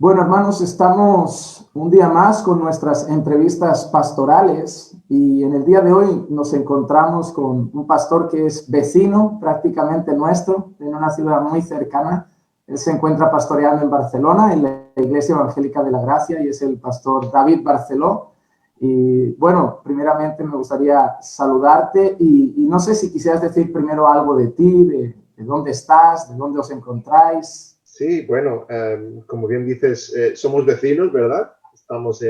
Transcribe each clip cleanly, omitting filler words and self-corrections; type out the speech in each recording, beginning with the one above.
Bueno, hermanos, estamos un día más con nuestras entrevistas pastorales y en el día de hoy nos encontramos con un pastor que es vecino prácticamente nuestro, en una ciudad muy cercana. Él se encuentra pastoreando en Barcelona, en la Iglesia Evangélica de la Gracia, y es el pastor David Barceló. Y bueno, primeramente me gustaría saludarte y no sé si quisieras decir primero algo de ti, de dónde estás, de dónde os encontráis. Sí, bueno, como bien dices, somos vecinos, ¿verdad? Estamos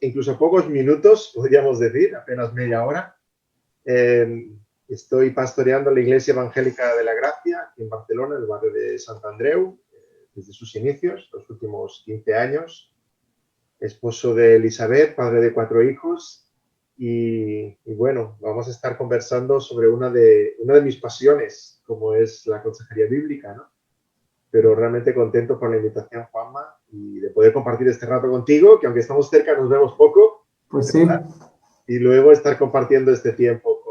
incluso a pocos minutos, podríamos decir, apenas media hora. Estoy pastoreando la Iglesia Evangélica de la Gracia en Barcelona, en el barrio de Sant Andreu, desde sus inicios, los últimos 15 años. Esposo de Elizabeth, padre de 4 hijos. Y bueno, vamos a estar conversando sobre una de mis pasiones, como es la consejería bíblica, ¿no? Pero realmente contento por la invitación, Juanma, y de poder compartir este rato contigo, que aunque estamos cerca nos vemos poco, Pues ¿verdad? sí. Y luego estar compartiendo este tiempo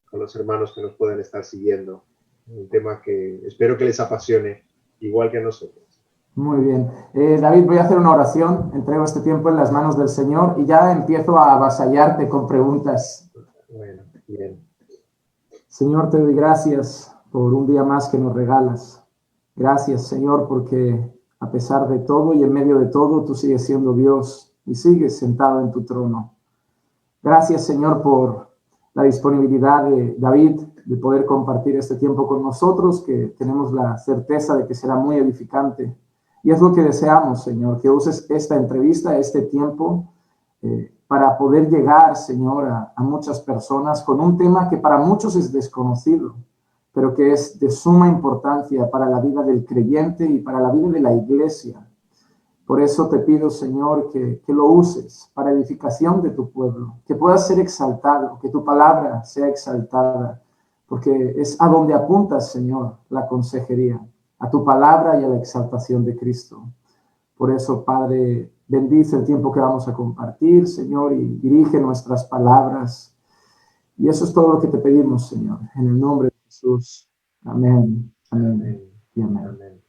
con los hermanos que nos pueden estar siguiendo. Un tema que espero que les apasione, igual que a nosotros. Muy bien. David, voy a hacer una oración. Entrego este tiempo en las manos del Señor y ya empiezo a avasallarte con preguntas. Bueno, bien. Señor, te doy gracias por un día más que nos regalas. Gracias, Señor, porque a pesar de todo y en medio de todo, tú sigues siendo Dios y sigues sentado en tu trono. Gracias, Señor, por la disponibilidad de David de poder compartir este tiempo con nosotros, que tenemos la certeza de que será muy edificante. Y es lo que deseamos, Señor, que uses esta entrevista, este tiempo, para poder llegar, Señor, a muchas personas con un tema que para muchos es desconocido, pero que es de suma importancia para la vida del creyente y para la vida de la iglesia. Por eso te pido, Señor, que lo uses para edificación de tu pueblo, que puedas ser exaltado, que tu palabra sea exaltada, porque es a donde apuntas, Señor, la consejería, a tu palabra y a la exaltación de Cristo. Por eso, Padre, bendice el tiempo que vamos a compartir, Señor, y dirige nuestras palabras. Y eso es todo lo que te pedimos, Señor, en el nombre de Jesús. Amén, amén y amén. Amén.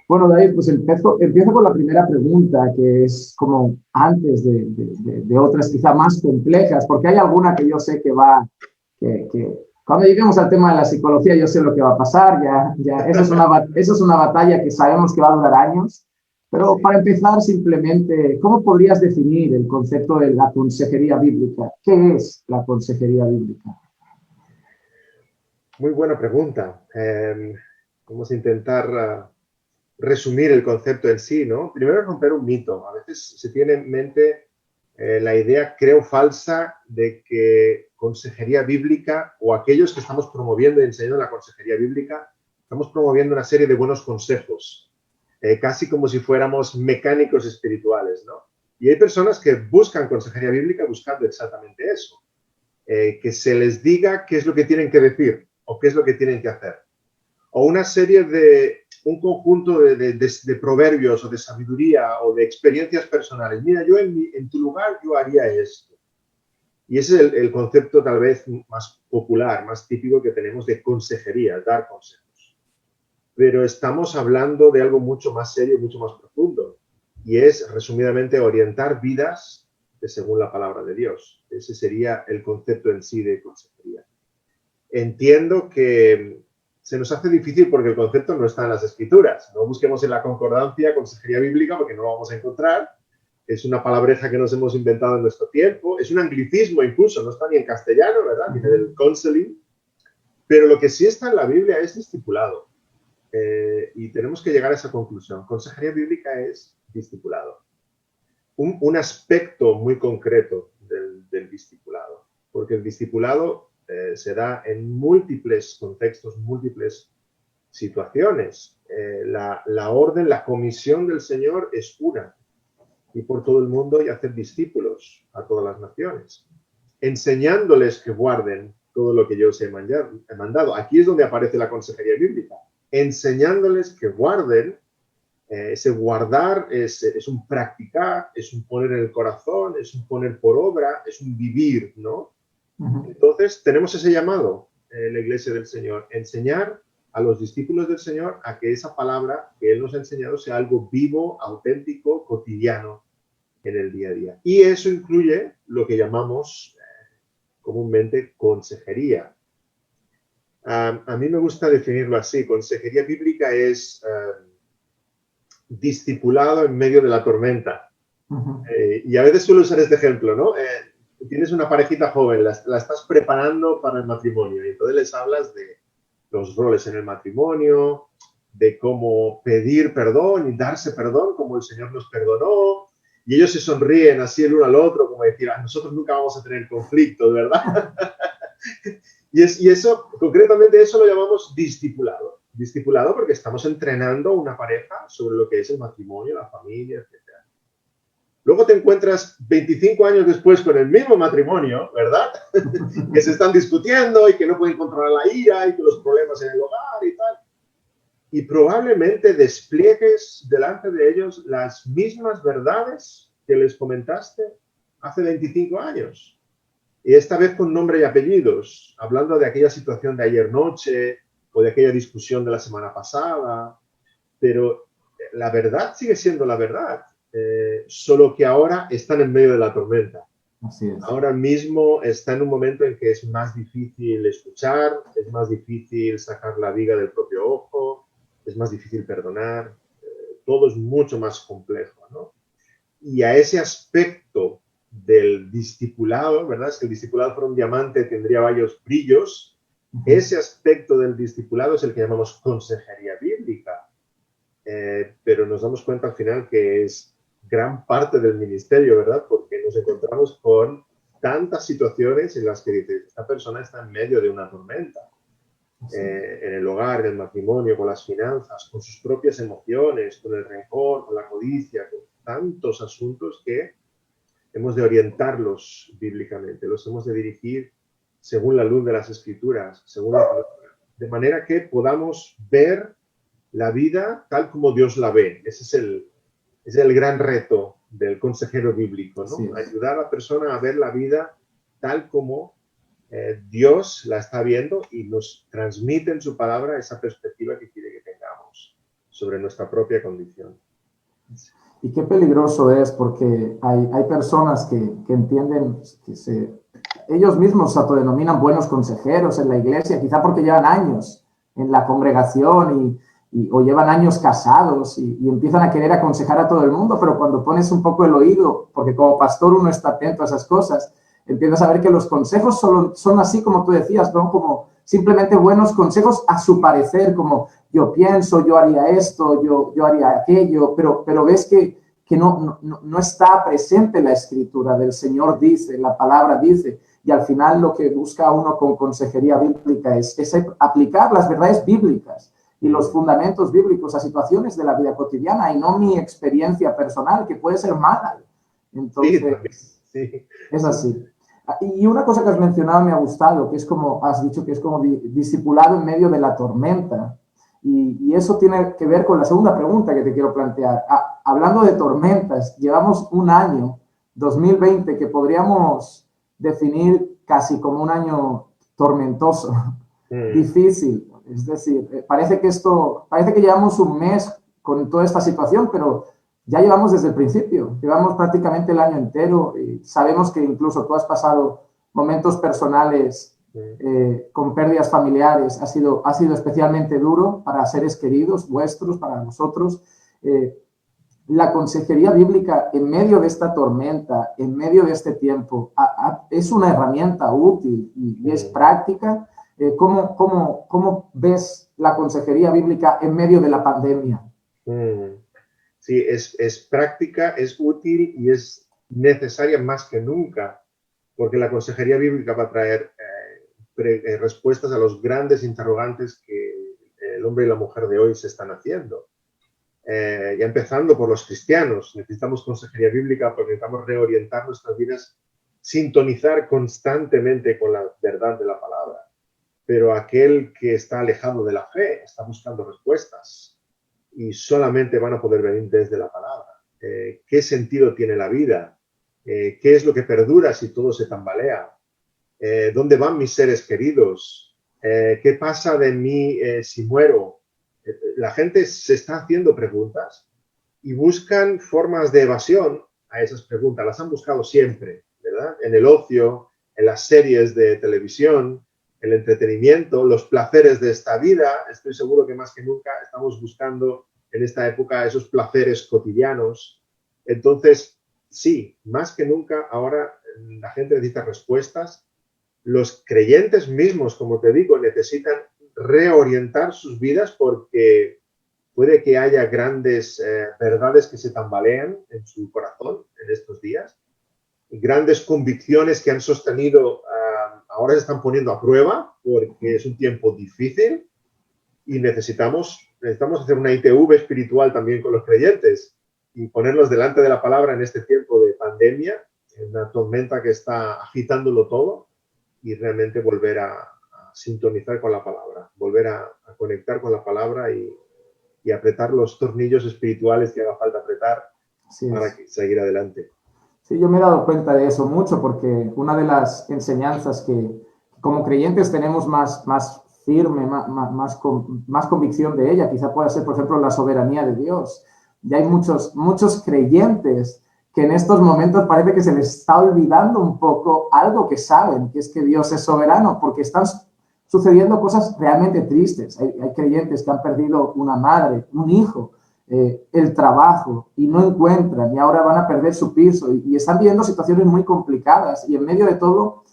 Bueno, David, pues empiezo con la primera pregunta, que es como antes de otras quizá más complejas, porque hay alguna que yo sé que cuando lleguemos al tema de la psicología yo sé lo que va a pasar, eso es una batalla que sabemos que va a durar años, pero Sí. para empezar simplemente, ¿cómo podrías definir el concepto de la consejería bíblica? ¿Qué es la consejería bíblica? Muy buena pregunta. Vamos a intentar resumir el concepto en sí, ¿no? Primero, romper un mito. A veces se tiene en mente la idea, creo, falsa de que consejería bíblica o aquellos que estamos promoviendo y enseñando la consejería bíblica, estamos promoviendo una serie de buenos consejos, casi como si fuéramos mecánicos espirituales, ¿no? Y hay personas que buscan consejería bíblica buscando exactamente eso, que se les diga qué es lo que tienen que decir o qué es lo que tienen que hacer. O un conjunto de proverbios o de sabiduría o de experiencias personales. Mira, yo en tu lugar yo haría esto. Y ese es el concepto tal vez más popular, más típico que tenemos de consejería, dar consejos. Pero estamos hablando de algo mucho más serio y mucho más profundo. Y es, resumidamente, orientar vidas según la palabra de Dios. Ese sería el concepto en sí de consejería. Entiendo que se nos hace difícil porque el concepto no está en las escrituras. No busquemos en la concordancia consejería bíblica porque no lo vamos a encontrar. Es una palabreja que nos hemos inventado en nuestro tiempo. Es un anglicismo incluso, no está ni en castellano, ¿verdad? Viene del counseling. Pero lo que sí está en la Biblia es discipulado. Y tenemos que llegar a esa conclusión. Consejería bíblica es discipulado. Un aspecto muy concreto del discipulado. Porque el discipulado se da en múltiples contextos, múltiples situaciones. La orden, la comisión del Señor es una. Ir por todo el mundo y hacer discípulos a todas las naciones. Enseñándoles que guarden todo lo que yo os he mandado. Aquí es donde aparece la consejería bíblica. Enseñándoles que guarden. Ese guardar es un practicar, es un poner en el corazón, es un poner por obra, es un vivir, ¿no? Entonces, tenemos ese llamado, la Iglesia del Señor, enseñar a los discípulos del Señor a que esa palabra que Él nos ha enseñado sea algo vivo, auténtico, cotidiano en el día a día. Y eso incluye lo que llamamos comúnmente consejería. A mí me gusta definirlo así. Consejería bíblica es discipulado en medio de la tormenta. Y a veces suelo usar este ejemplo, ¿no? Tienes una parejita joven, la estás preparando para el matrimonio y entonces les hablas de los roles en el matrimonio, de cómo pedir perdón y darse perdón, como el Señor nos perdonó, y ellos se sonríen así el uno al otro, como decir, nosotros nunca vamos a tener conflictos, ¿verdad? y eso, concretamente eso lo llamamos discipulado. Discipulado porque estamos entrenando una pareja sobre lo que es el matrimonio, la familia, etc. Luego te encuentras 25 años después con el mismo matrimonio, ¿verdad? Que se están discutiendo y que no pueden controlar la ira y que los problemas en el hogar y tal. Y probablemente despliegues delante de ellos las mismas verdades que les comentaste hace 25 años. Y esta vez con nombre y apellidos, hablando de aquella situación de ayer noche o de aquella discusión de la semana pasada. Pero la verdad sigue siendo la verdad. Solo que ahora están en medio de la tormenta. Así es. Ahora mismo está en un momento en que es más difícil escuchar, es más difícil sacar la viga del propio ojo, es más difícil perdonar, todo es mucho más complejo, ¿no? Y a ese aspecto del discipulado, ¿verdad? Si el discipulado fuera un diamante tendría varios brillos, ese aspecto del discipulado es el que llamamos consejería bíblica. Pero nos damos cuenta al final que es gran parte del ministerio, ¿verdad? Porque nos encontramos con tantas situaciones en las que dices, esta persona está en medio de una tormenta, en el hogar, en el matrimonio, con las finanzas, con sus propias emociones, con el rencor, con la codicia, con tantos asuntos que hemos de orientarlos bíblicamente, los hemos de dirigir según la luz de las Escrituras, según la palabra, de manera que podamos ver la vida tal como Dios la ve. Ese es el gran reto del consejero bíblico, ¿no? Sí, ayudar a la persona a ver la vida tal como Dios la está viendo y nos transmite en su palabra esa perspectiva que quiere que tengamos sobre nuestra propia condición. Y qué peligroso es, porque hay personas que entienden que ellos mismos se autodenominan buenos consejeros en la iglesia, quizá porque llevan años en la congregación o llevan años casados y empiezan a querer aconsejar a todo el mundo, pero cuando pones un poco el oído, porque como pastor uno está atento a esas cosas, empiezas a ver que los consejos solo son así como tú decías, ¿no? Como simplemente buenos consejos a su parecer, como yo pienso, yo haría esto, yo haría aquello, pero ves que no está presente la escritura del Señor dice, la palabra dice, y al final lo que busca uno con consejería bíblica es aplicar las verdades bíblicas y los fundamentos bíblicos a situaciones de la vida cotidiana y no mi experiencia personal, que puede ser mala. Entonces, sí. Es así. Y una cosa que has mencionado me ha gustado, que es como, has dicho que es como discipulado en medio de la tormenta. Y eso tiene que ver con la segunda pregunta que te quiero plantear. Hablando de tormentas, llevamos un año, 2020, que podríamos definir casi como un año tormentoso, difícil. Es decir, parece que llevamos un mes con toda esta situación, pero ya llevamos desde el principio, llevamos prácticamente el año entero y sabemos que incluso tú has pasado momentos personales con pérdidas familiares, ha sido especialmente duro para seres queridos vuestros, para nosotros. La consejería bíblica en medio de esta tormenta, en medio de este tiempo, es una herramienta útil y es práctica. ¿Cómo ves la consejería bíblica en medio de la pandemia? Sí, es práctica, es útil y es necesaria más que nunca, porque la consejería bíblica va a traer respuestas a los grandes interrogantes que el hombre y la mujer de hoy se están haciendo. Ya empezando por los cristianos, necesitamos consejería bíblica porque necesitamos reorientar nuestras vidas, sintonizar constantemente con la verdad de la palabra. Pero aquel que está alejado de la fe está buscando respuestas y solamente van a poder venir desde la palabra. ¿Qué sentido tiene la vida? ¿Qué es lo que perdura si todo se tambalea? ¿Dónde van mis seres queridos? ¿Qué pasa de mí si muero? La gente se está haciendo preguntas y buscan formas de evasión a esas preguntas. Las han buscado siempre, ¿verdad? En el ocio, en las series de televisión, el entretenimiento, los placeres de esta vida. Estoy seguro que más que nunca estamos buscando en esta época esos placeres cotidianos. Entonces, sí, más que nunca ahora la gente necesita respuestas. Los creyentes mismos, como te digo, necesitan reorientar sus vidas porque puede que haya grandes verdades que se tambalean en su corazón en estos días, y grandes convicciones que han sostenido ahora se están poniendo a prueba porque es un tiempo difícil y necesitamos hacer una ITV espiritual también con los creyentes y ponerlos delante de la palabra en este tiempo de pandemia, en una tormenta que está agitándolo todo, y realmente volver a sintonizar con la palabra, volver a conectar con la palabra y apretar los tornillos espirituales que haga falta apretar para seguir adelante. Sí, yo me he dado cuenta de eso mucho porque una de las enseñanzas que como creyentes tenemos más firme, más convicción de ella, quizá pueda ser, por ejemplo, la soberanía de Dios. Y hay muchos creyentes que en estos momentos parece que se les está olvidando un poco algo que saben, que es que Dios es soberano, porque están sucediendo cosas realmente tristes. Hay creyentes que han perdido una madre, un hijo, el trabajo, y no encuentran, y ahora van a perder su piso, y están viviendo situaciones muy complicadas, y en medio de todo,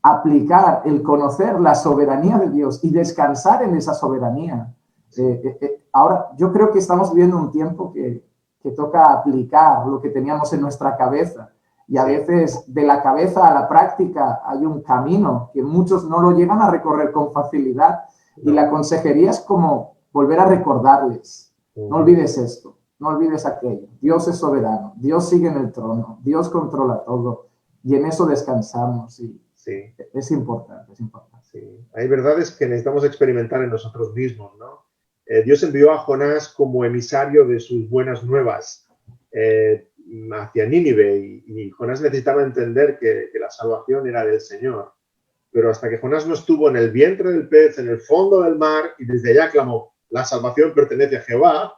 aplicar el conocer la soberanía de Dios y descansar en esa soberanía. Ahora, yo creo que estamos viviendo un tiempo que toca aplicar lo que teníamos en nuestra cabeza, y a veces de la cabeza a la práctica hay un camino que muchos no lo llegan a recorrer con facilidad, y la consejería es como volver a recordarles: no olvides esto, no olvides aquello, Dios es soberano, Dios sigue en el trono, Dios controla todo, y en eso descansamos, y es importante, es importante. Sí. Hay verdades que necesitamos experimentar en nosotros mismos, ¿no? Dios envió a Jonás como emisario de sus buenas nuevas hacia Nínive, y Jonás necesitaba entender que la salvación era del Señor. Pero hasta que Jonás no estuvo en el vientre del pez, en el fondo del mar, y desde allá clamó: la salvación pertenece a Jehová,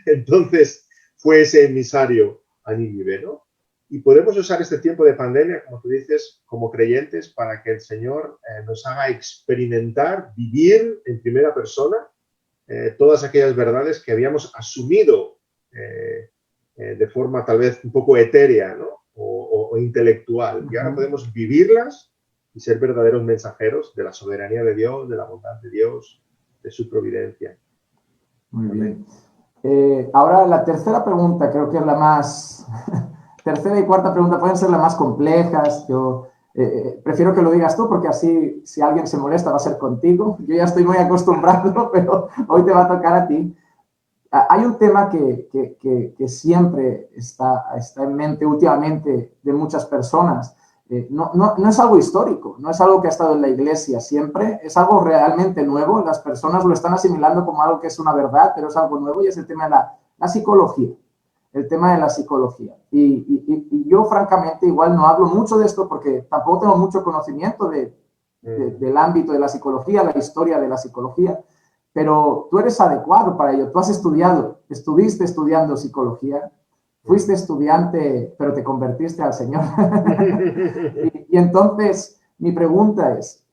entonces fue ese emisario a Nínive, ¿no? Y podemos usar este tiempo de pandemia, como tú dices, como creyentes, para que el Señor nos haga experimentar, vivir en primera persona todas aquellas verdades que habíamos asumido de forma tal vez un poco etérea, ¿no? o intelectual. Y ahora podemos vivirlas y ser verdaderos mensajeros de la soberanía de Dios, de la bondad de Dios, de su providencia. Muy bien. Ahora la tercera pregunta creo que es la más... tercera y cuarta pregunta pueden ser las más complejas. Yo prefiero que lo digas tú, porque así, si alguien se molesta, va a ser contigo. Yo ya estoy muy acostumbrado, pero hoy te va a tocar a ti. Hay un tema que siempre está en mente últimamente de muchas personas. No es algo histórico, no es algo que ha estado en la iglesia siempre, es algo realmente nuevo. Las personas lo están asimilando como algo que es una verdad, pero es algo nuevo, y es el tema de la psicología. El tema de la psicología. Y yo, francamente, igual no hablo mucho de esto porque tampoco tengo mucho conocimiento del ámbito de la psicología, la historia de la psicología, pero tú eres adecuado para ello. Tú estuviste estudiando psicología, fuiste estudiante, pero te convertiste al Señor. y entonces, mi pregunta es,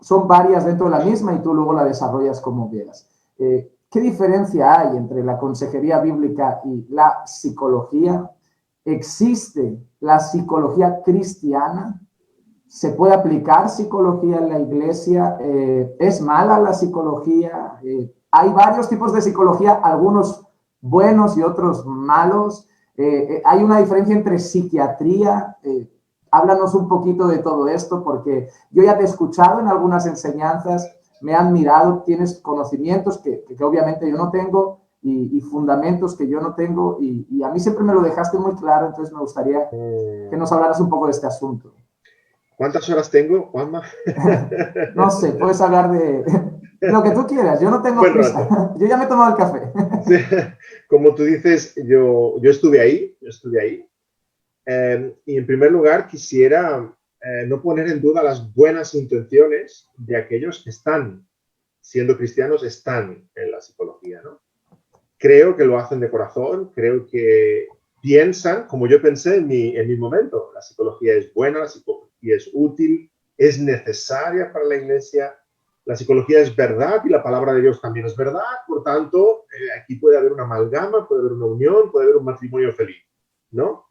son varias dentro de la misma y tú luego la desarrollas como veas. ¿Qué diferencia hay entre la consejería bíblica y la psicología? ¿Existe la psicología cristiana? ¿Se puede aplicar psicología en la iglesia? ¿Es mala la psicología? Hay varios tipos de psicología, algunos buenos y otros malos. Hay una diferencia entre psiquiatría. Háblanos un poquito de todo esto, porque yo ya te he escuchado en algunas enseñanzas, me han mirado, tienes conocimientos que obviamente yo no tengo, y fundamentos que yo no tengo, y a mí siempre me lo dejaste muy claro. Entonces me gustaría que nos hablaras un poco de este asunto. ¿Cuántas horas tengo, Juanma? No sé, puedes hablar de lo que tú quieras, yo no tengo prisa. Yo ya me he tomado el café. Sí. Como tú dices, yo estuve ahí, y en primer lugar quisiera no poner en duda las buenas intenciones de aquellos que están siendo cristianos, están en la psicología, ¿no? Creo que lo hacen de corazón, creo que piensan, como yo pensé en mi momento, la psicología es buena, la psicología es útil, es necesaria para la iglesia, la psicología es verdad y la palabra de Dios también es verdad, por tanto, aquí puede haber una amalgama, puede haber una unión, puede haber un matrimonio feliz, ¿no?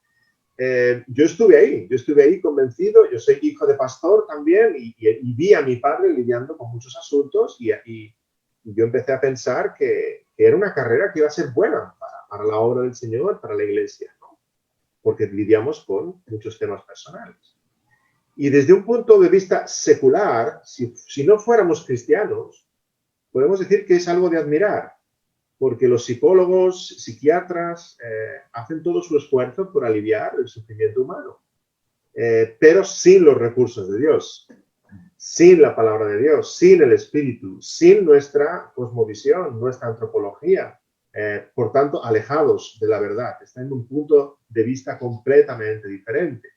Yo estuve ahí convencido, yo soy hijo de pastor también y vi a mi padre lidiando con muchos asuntos y yo empecé a pensar que era una carrera que iba a ser buena para la obra del Señor, para la iglesia, ¿no? Porque lidiamos con muchos temas personales. Y desde un punto de vista secular, si no fuéramos cristianos, podemos decir que es algo de admirar, porque los psicólogos, psiquiatras, hacen todo su esfuerzo por aliviar el sufrimiento humano, pero sin los recursos de Dios, sin la palabra de Dios, sin el Espíritu, sin nuestra cosmovisión, nuestra antropología, por tanto, alejados de la verdad, están en un punto de vista completamente diferente.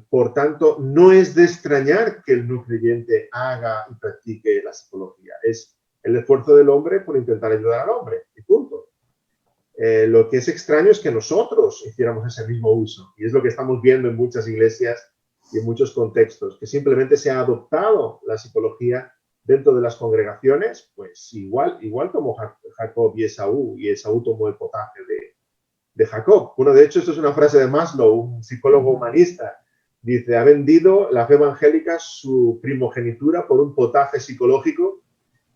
Por tanto, no es de extrañar que el no creyente haga y practique la psicología, es el esfuerzo del hombre por intentar ayudar al hombre, y punto. Lo que es extraño es que nosotros hiciéramos ese mismo uso, y es lo que estamos viendo en muchas iglesias y en muchos contextos, que simplemente se ha adoptado la psicología dentro de las congregaciones, pues igual como Jacob y Esaú tomó el potaje de Jacob. Bueno, de hecho, esto es una frase de Maslow, un psicólogo humanista. Dice, ha vendido la fe evangélica su primogenitura por un potaje psicológico,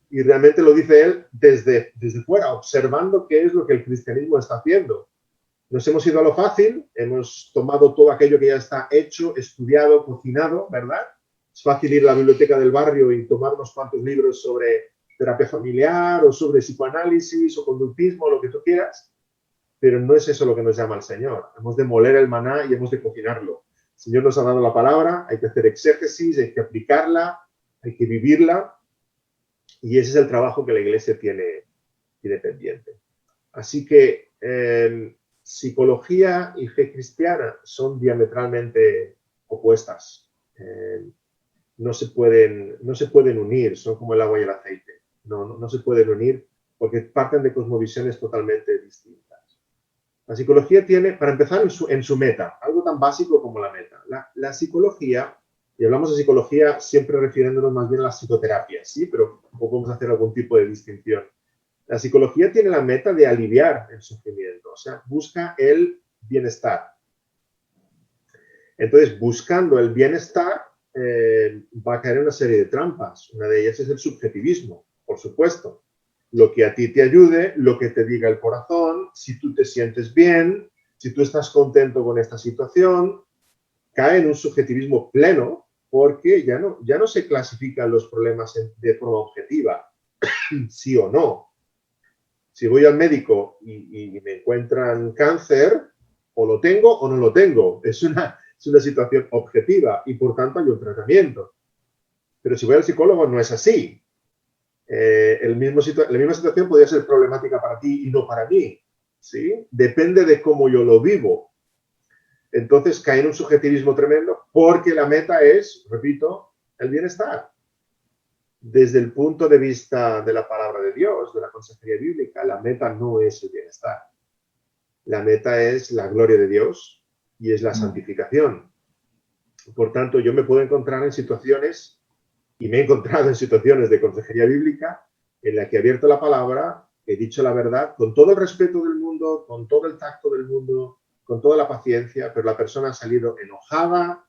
y realmente lo dice él desde fuera, observando qué es lo que el cristianismo está haciendo. Nos hemos ido a lo fácil, hemos tomado todo aquello que ya está hecho, estudiado, cocinado, ¿verdad? Es fácil ir a la biblioteca del barrio y tomar unos cuantos libros sobre terapia familiar o sobre psicoanálisis o conductismo, lo que tú quieras, pero no es eso lo que nos llama el Señor. Hemos de moler el maná y hemos de cocinarlo. El Señor nos ha dado la palabra, hay que hacer exégesis, hay que aplicarla, hay que vivirla, y ese es el trabajo que la Iglesia tiene pendiente. Así que psicología y fe cristiana son diametralmente opuestas. No se pueden unir, son como el agua y el aceite. No se pueden unir porque parten de cosmovisiones totalmente distintas. La psicología tiene, para empezar, en su meta, algo tan básico como la meta. La psicología, y hablamos de psicología siempre refiriéndonos más bien a las psicoterapias, ¿sí? Pero podemos hacer algún tipo de distinción. La psicología tiene la meta de aliviar el sufrimiento, o sea, busca el bienestar. Entonces, buscando el bienestar, va a caer en una serie de trampas. Una de ellas es el subjetivismo, por supuesto. Lo que a ti te ayude, lo que te diga el corazón, si tú te sientes bien, si tú estás contento con esta situación, cae en un subjetivismo pleno porque ya no se clasifican los problemas de forma objetiva, sí o no. Si voy al médico y me encuentran cáncer, o lo tengo o no lo tengo. Es una situación objetiva y por tanto hay un tratamiento. Pero si voy al psicólogo no es así. La misma situación podría ser problemática para ti y no para mí, ¿sí? Depende de cómo yo lo vivo. Entonces cae en un subjetivismo tremendo porque la meta es, repito, el bienestar. Desde el punto de vista de la palabra de Dios, de la consejería bíblica, la meta no es el bienestar. La meta es la gloria de Dios y es la santificación. Por tanto, yo me puedo encontrar en situaciones, y me he encontrado en situaciones de consejería bíblica, en la que he abierto la palabra, he dicho la verdad, con todo el respeto del mundo, con todo el tacto del mundo, con toda la paciencia, pero la persona ha salido enojada,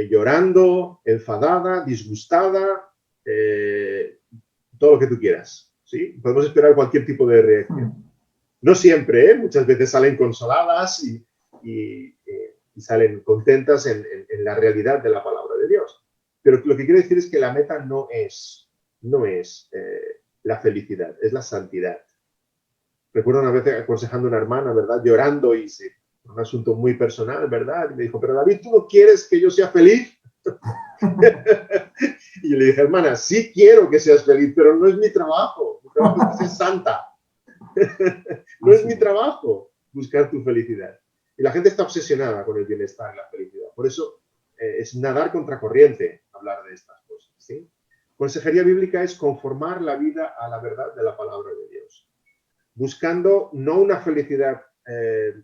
llorando, enfadada, disgustada, todo lo que tú quieras, ¿sí? Podemos esperar cualquier tipo de reacción. No siempre, muchas veces salen consoladas y salen contentas en la realidad de la palabra de Dios. Pero lo que quiero decir es que la meta no es la felicidad, es la santidad. Recuerdo una vez aconsejando a una hermana, ¿verdad? Llorando y un asunto muy personal, ¿verdad? Y me dijo, pero David, ¿tú no quieres que yo sea feliz? Y yo le dije, hermana, sí quiero que seas feliz, pero no es mi trabajo. Mi trabajo es que seas santa. No es mi trabajo buscar tu felicidad. Y la gente está obsesionada con el bienestar y la felicidad. Por eso es nadar contracorriente hablar de estas cosas, ¿sí? Consejería bíblica es conformar la vida a la verdad de la palabra de Dios, buscando no una felicidad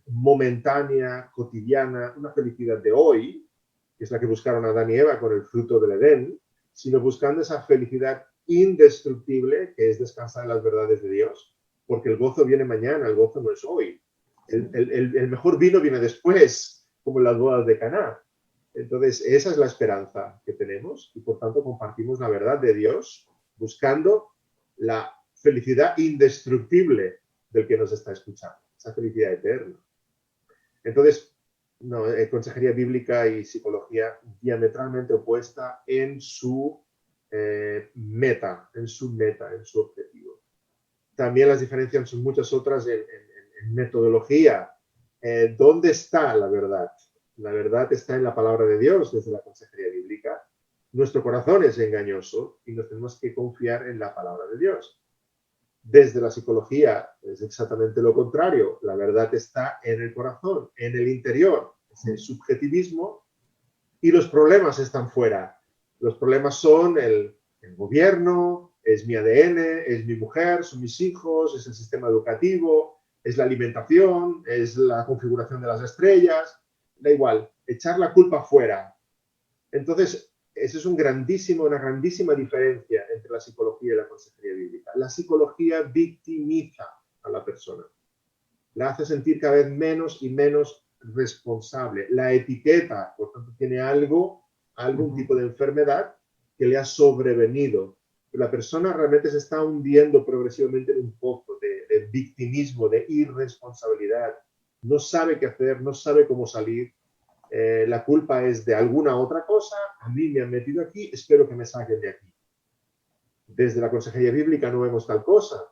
momentánea, cotidiana, una felicidad de hoy, que es la que buscaron Adán y Eva con el fruto del Edén, sino buscando esa felicidad indestructible que es descansar en las verdades de Dios, porque el gozo viene mañana, el gozo no es hoy. El mejor vino viene después, como en las bodas de Caná. Entonces, esa es la esperanza que tenemos y por tanto compartimos la verdad de Dios buscando la felicidad indestructible del que nos está escuchando, esa felicidad eterna. Entonces, no, consejería bíblica y psicología diametralmente opuesta en su meta, en su objetivo. También las diferencias son muchas otras en metodología. ¿Dónde está la verdad? La verdad está en la palabra de Dios desde la consejería bíblica. Nuestro corazón es engañoso y nos tenemos que confiar en la palabra de Dios. Desde la psicología es exactamente lo contrario. La verdad está en el corazón, en el interior, ese subjetivismo, y los problemas están fuera. Los problemas son el gobierno, es mi ADN, es mi mujer, son mis hijos, es el sistema educativo, es la alimentación, es la configuración de las estrellas, da igual, echar la culpa fuera. Entonces, esa es una grandísima diferencia entre la psicología y la consejería bíblica. La psicología victimiza a la persona, la hace sentir cada vez menos y menos responsable. La etiqueta, por tanto, tiene algún tipo de enfermedad que le ha sobrevenido. La persona realmente se está hundiendo progresivamente en un pozo de victimismo, de irresponsabilidad. No sabe qué hacer, no sabe cómo salir. La culpa es de alguna otra cosa, a mí me han metido aquí, espero que me saquen de aquí. Desde la consejería bíblica no vemos tal cosa,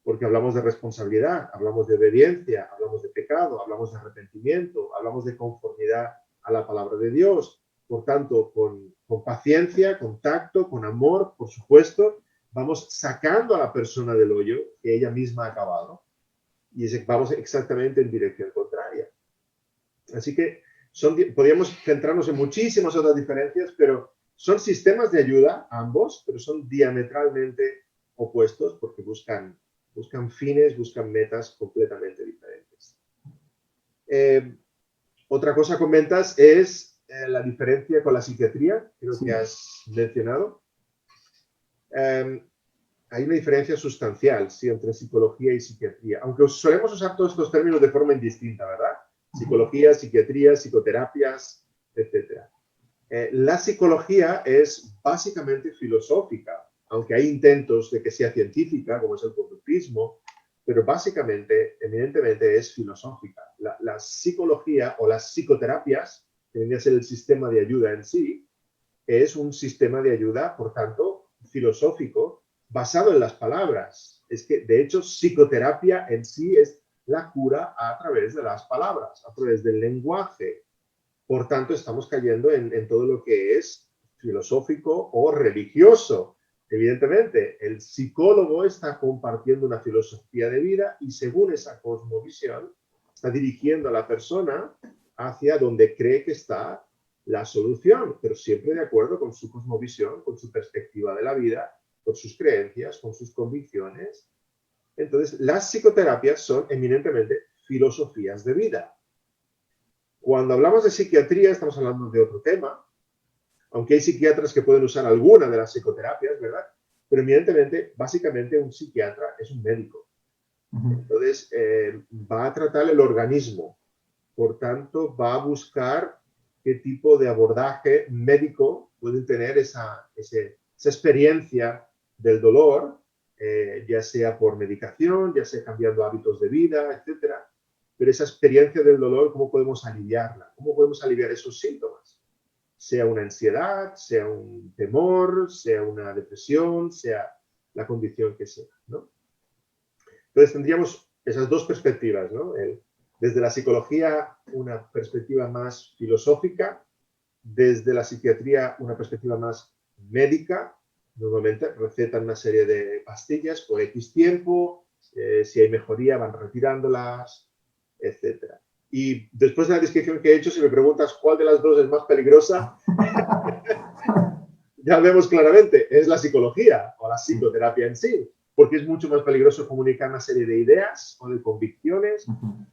porque hablamos de responsabilidad, hablamos de obediencia, hablamos de pecado, hablamos de arrepentimiento, hablamos de conformidad a la palabra de Dios. Por tanto, con paciencia, con tacto, con amor, por supuesto, vamos sacando a la persona del hoyo que ella misma ha acabado y vamos exactamente en dirección contraria. Así que podríamos centrarnos en muchísimas otras diferencias, pero son sistemas de ayuda, ambos, pero son diametralmente opuestos porque buscan fines, buscan metas completamente diferentes. Otra cosa que comentas es la diferencia con la psiquiatría, creo que has mencionado. Hay una diferencia sustancial, sí, entre psicología y psiquiatría, aunque solemos usar todos estos términos de forma indistinta, ¿verdad? Psicología, psiquiatría, psicoterapias, etc. La psicología es básicamente filosófica, aunque hay intentos de que sea científica, como es el conductismo, pero básicamente, evidentemente, es filosófica. La psicología o las psicoterapias, que vendría a ser el sistema de ayuda en sí, es un sistema de ayuda, por tanto, filosófico, basado en las palabras. Es que, de hecho, psicoterapia en sí es la cura a través de las palabras, a través del lenguaje. Por tanto, estamos cayendo en todo lo que es filosófico o religioso. Evidentemente, el psicólogo está compartiendo una filosofía de vida y según esa cosmovisión, está dirigiendo a la persona hacia donde cree que está la solución, pero siempre de acuerdo con su cosmovisión, con su perspectiva de la vida, con sus creencias, con sus convicciones. Entonces, las psicoterapias son eminentemente filosofías de vida. Cuando hablamos de psiquiatría, estamos hablando de otro tema, aunque hay psiquiatras que pueden usar alguna de las psicoterapias, ¿verdad? Pero evidentemente, básicamente, un psiquiatra es un médico. Entonces, va a tratar el organismo. Por tanto, va a buscar qué tipo de abordaje médico pueden tener esa experiencia del dolor, ya sea por medicación, ya sea cambiando hábitos de vida, etc. Pero esa experiencia del dolor, ¿cómo podemos aliviarla? ¿Cómo podemos aliviar esos síntomas? Sea una ansiedad, sea un temor, sea una depresión, sea la condición que sea, ¿no? Entonces tendríamos esas dos perspectivas, ¿no? Desde la psicología, una perspectiva más filosófica, desde la psiquiatría, una perspectiva más médica. Normalmente recetan una serie de pastillas por X tiempo, si hay mejoría van retirándolas, etc. Y después de la descripción que he hecho, si me preguntas cuál de las dos es más peligrosa, ya vemos claramente, es la psicología o la psicoterapia en sí, porque es mucho más peligroso comunicar una serie de ideas o de convicciones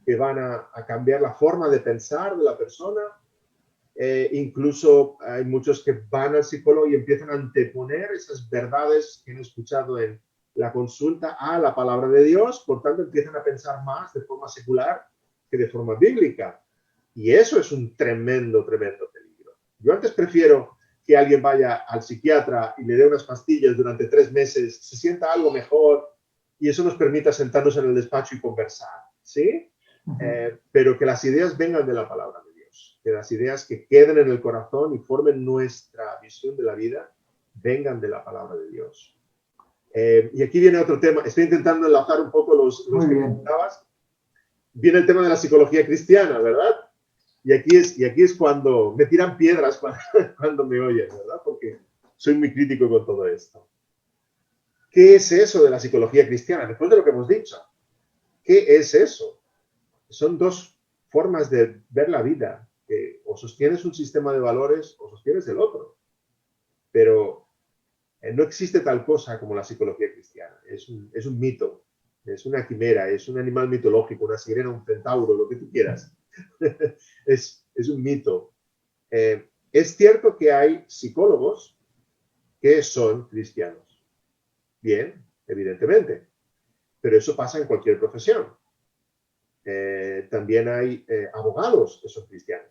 que van a cambiar la forma de pensar de la persona. Incluso hay muchos que van al psicólogo y empiezan a anteponer esas verdades que han escuchado en la consulta a la palabra de Dios, por tanto empiezan a pensar más de forma secular que de forma bíblica. Y eso es un tremendo, tremendo peligro. Yo antes prefiero que alguien vaya al psiquiatra y le dé unas pastillas durante 3 meses, se sienta algo mejor y eso nos permita sentarnos en el despacho y conversar, ¿sí? Pero que las ideas vengan de la palabra de Dios, que las ideas que queden en el corazón y formen nuestra visión de la vida vengan de la palabra de Dios. Y aquí viene otro tema, estoy intentando enlazar un poco los que comentabas. Viene el tema de la psicología cristiana, ¿verdad? Y aquí es cuando me tiran piedras cuando me oyen, ¿verdad? Porque soy muy crítico con todo esto. ¿Qué es eso de la psicología cristiana? Después de lo que hemos dicho, ¿qué es eso? Son dos formas de ver la vida. Que o sostienes un sistema de valores o sostienes el otro. Pero no existe tal cosa como la psicología cristiana. Es un mito, es una quimera, es un animal mitológico, una sirena, un centauro, lo que tú quieras. Es un mito. Es cierto que hay psicólogos que son cristianos. Bien, evidentemente. Pero eso pasa en cualquier profesión. También hay abogados que son cristianos.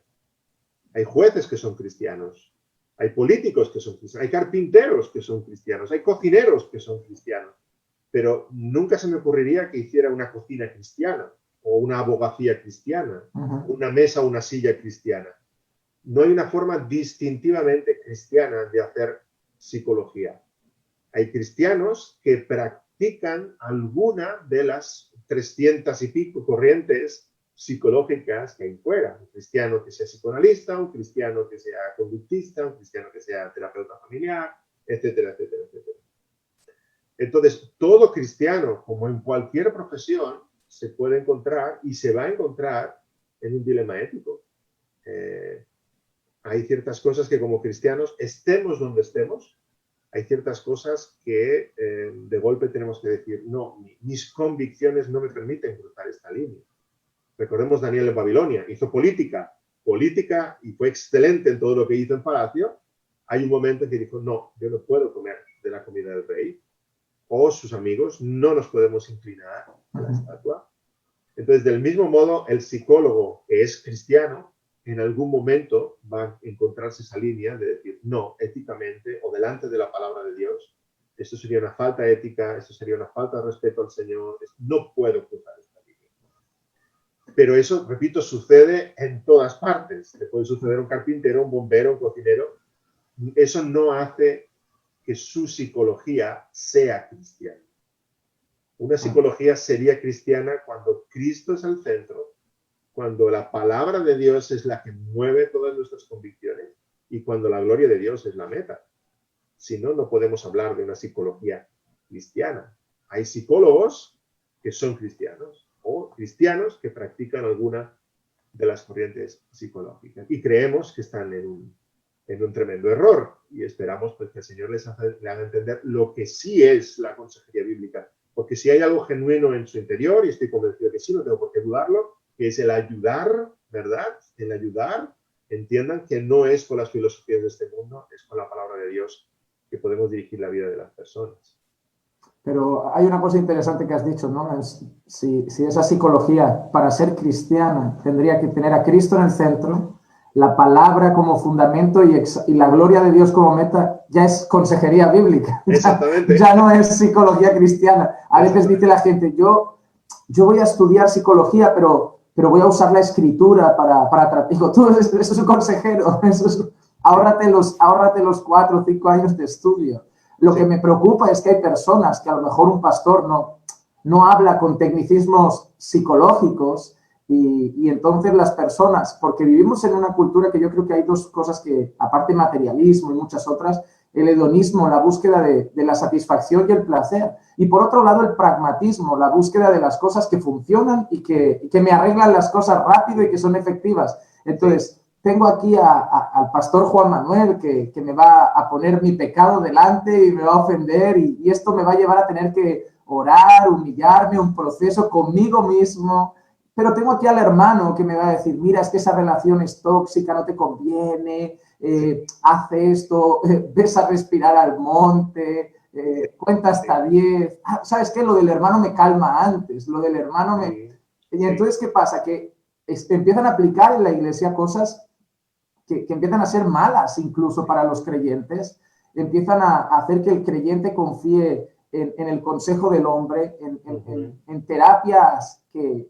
Hay jueces que son cristianos. Hay políticos que son cristianos. Hay carpinteros que son cristianos. Hay cocineros que son cristianos. Pero nunca se me ocurriría que hiciera una cocina cristiana o una abogacía cristiana, una mesa o una silla cristiana. No hay una forma distintivamente cristiana de hacer psicología. Hay cristianos que practican alguna de las 300 y pico corrientes psicológicas que hay fuera. Un cristiano que sea psicoanalista, un cristiano que sea conductista, un cristiano que sea terapeuta familiar, etcétera, etcétera, etcétera. Entonces, todo cristiano, como en cualquier profesión, se puede encontrar y se va a encontrar en un dilema ético. Hay ciertas cosas que como cristianos, estemos donde estemos, hay ciertas cosas que de golpe tenemos que decir, no, mis convicciones no me permiten cruzar esta línea. Recordemos Daniel en Babilonia, hizo política y fue excelente en todo lo que hizo en palacio. Hay un momento en que dijo, no, yo no puedo comer de la comida del rey. O sus amigos, no nos podemos inclinar a la estatua. Entonces, del mismo modo, el psicólogo que es cristiano, en algún momento va a encontrarse esa línea de decir, no, éticamente o delante de la palabra de Dios, esto sería una falta ética, esto sería una falta de respeto al Señor, no puedo cruzar esta línea. Pero eso, repito, sucede en todas partes. Le puede suceder a un carpintero, un bombero, un cocinero. Eso no hace que su psicología sea cristiana. Una psicología sería cristiana cuando Cristo es el centro, cuando la palabra de Dios es la que mueve todas nuestras convicciones y cuando la gloria de Dios es la meta. Si no, no podemos hablar de una psicología cristiana. Hay psicólogos que son cristianos o cristianos que practican alguna de las corrientes psicológicas y creemos que están en un tremendo error y esperamos pues, que el Señor le haga entender lo que sí es la consejería bíblica, porque si hay algo genuino en su interior, y estoy convencido que sí, no tengo por qué dudarlo, que es el ayudar, ¿verdad? El ayudar, entiendan que no es con las filosofías de este mundo, es con la palabra de Dios que podemos dirigir la vida de las personas. Pero hay una cosa interesante que has dicho, ¿no? Si esa psicología, para ser cristiana, tendría que tener a Cristo en el centro, la palabra como fundamento y la gloria de Dios como meta, ya es consejería bíblica. Exactamente. Ya no es psicología cristiana. A veces dice la gente, yo voy a estudiar psicología, pero voy a usar la escritura para tratar. Digo, tú, eso es un consejero. Ahórrate los 4 o 5 años de estudio. Lo que me preocupa es que hay personas que a lo mejor un pastor no habla con tecnicismos psicológicos y entonces las personas, porque vivimos en una cultura que yo creo que hay dos cosas que, aparte materialismo y muchas otras, el hedonismo, la búsqueda de la satisfacción y el placer. Y por otro lado, el pragmatismo, la búsqueda de las cosas que funcionan y que me arreglan las cosas rápido y que son efectivas. Entonces, tengo aquí al pastor Juan Manuel que me va a poner mi pecado delante y me va a ofender y esto me va a llevar a tener que orar, humillarme, un proceso conmigo mismo. Pero tengo aquí al hermano que me va a decir, mira, es que esa relación es tóxica, no te conviene, haz esto, ves a respirar al monte, cuenta hasta 10. Ah, ¿sabes qué? Lo del hermano me calma antes, lo del hermano me... Y entonces, ¿qué pasa? Que empiezan a aplicar en la iglesia cosas que empiezan a ser malas incluso para los creyentes, empiezan a hacer que el creyente confíe en el consejo del hombre, en terapias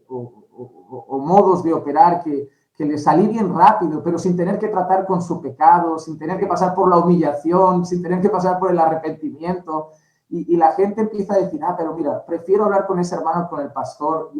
o modos de operar que les alivien rápido, pero sin tener que tratar con su pecado, sin tener que pasar por la humillación, sin tener que pasar por el arrepentimiento. Y la gente empieza a decir, ah, pero mira, prefiero hablar con ese hermano, con el pastor,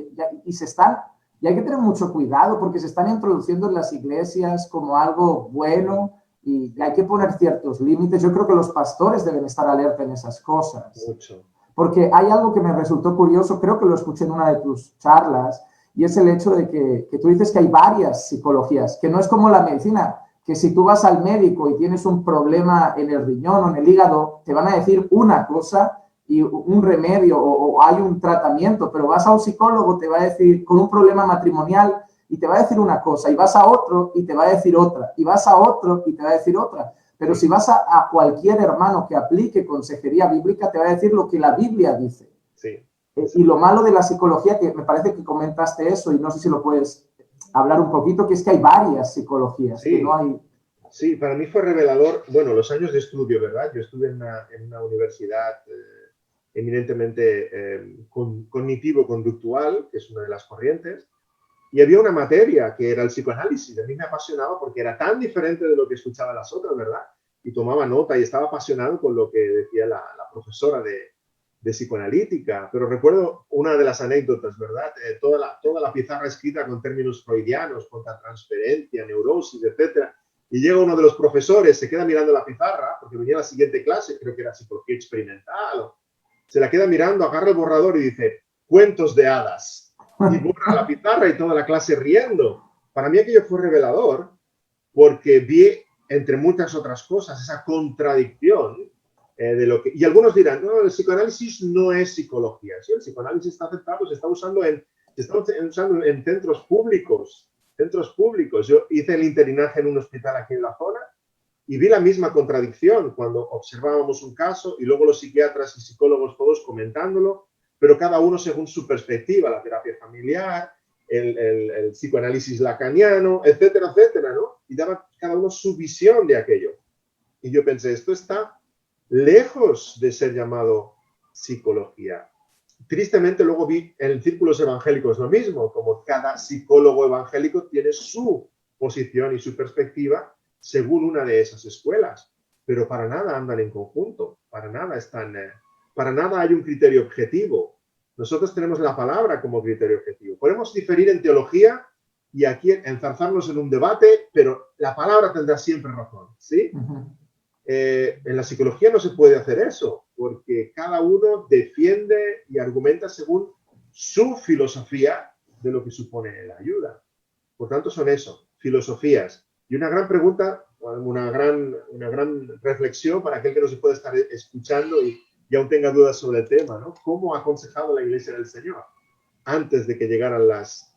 y se están... Y hay que tener mucho cuidado porque se están introduciendo en las iglesias como algo bueno y hay que poner ciertos límites. Yo creo que los pastores deben estar alerta en esas cosas. Mucho. Porque hay algo que me resultó curioso, creo que lo escuché en una de tus charlas, y es el hecho de que tú dices que hay varias psicologías, que no es como la medicina, que si tú vas al médico y tienes un problema en el riñón o en el hígado, te van a decir una cosa y un remedio o hay un tratamiento, pero vas a un psicólogo, te va a decir con un problema matrimonial y te va a decir una cosa, y vas a otro y te va a decir otra, y vas a otro y te va a decir otra. Pero si vas a cualquier hermano que aplique consejería bíblica, te va a decir lo que la Biblia dice. Sí. Y lo malo de la psicología, que me parece que comentaste eso, y no sé si lo puedes hablar un poquito, que es que hay varias psicologías, Sí. que no hay... Sí, para mí fue revelador, bueno, los años de estudio, ¿verdad? Yo estuve en una universidad eminentemente cognitivo-conductual, que es una de las corrientes, y había una materia que era el psicoanálisis. A mí me apasionaba porque era tan diferente de lo que escuchaba las otras, ¿verdad? Y tomaba nota y estaba apasionado con lo que decía la profesora de psicoanalítica. Pero recuerdo una de las anécdotas, ¿verdad? Toda la pizarra escrita con términos freudianos, contratransferencia, neurosis, etcétera. Y llega uno de los profesores, se queda mirando la pizarra, porque venía la siguiente clase, creo que era psicología experimental, se la queda mirando, agarra el borrador y dice, cuentos de hadas. Y borra la pizarra y toda la clase riendo. Para mí aquello fue revelador, porque vi, entre muchas otras cosas, esa contradicción de lo que... Y algunos dirán, no, el psicoanálisis no es psicología. Sí, el psicoanálisis está aceptado, se está usando en centros públicos. Yo hice el interinaje en un hospital aquí en la zona y vi la misma contradicción cuando observábamos un caso y luego los psiquiatras y psicólogos todos comentándolo, pero cada uno según su perspectiva, la terapia familiar, el psicoanálisis lacaniano, etcétera, etcétera, ¿no? Y daba cada uno su visión de aquello. Y yo pensé, esto está lejos de ser llamado psicología. Tristemente luego vi en círculos evangélicos lo mismo, como cada psicólogo evangélico tiene su posición y su perspectiva según una de esas escuelas, pero para nada andan en conjunto, para nada hay un criterio objetivo. Nosotros tenemos la palabra como criterio objetivo. Podemos diferir en teología y aquí enzarzarnos en un debate, pero la palabra tendrá siempre razón, ¿sí? En la psicología no se puede hacer eso, porque cada uno defiende y argumenta según su filosofía de lo que supone la ayuda. Por tanto, son eso, filosofías. Y una gran pregunta, una gran reflexión para aquel que no se puede estar escuchando y aún tenga dudas sobre el tema, ¿no? ¿Cómo ha aconsejado la Iglesia del Señor antes de que llegaran las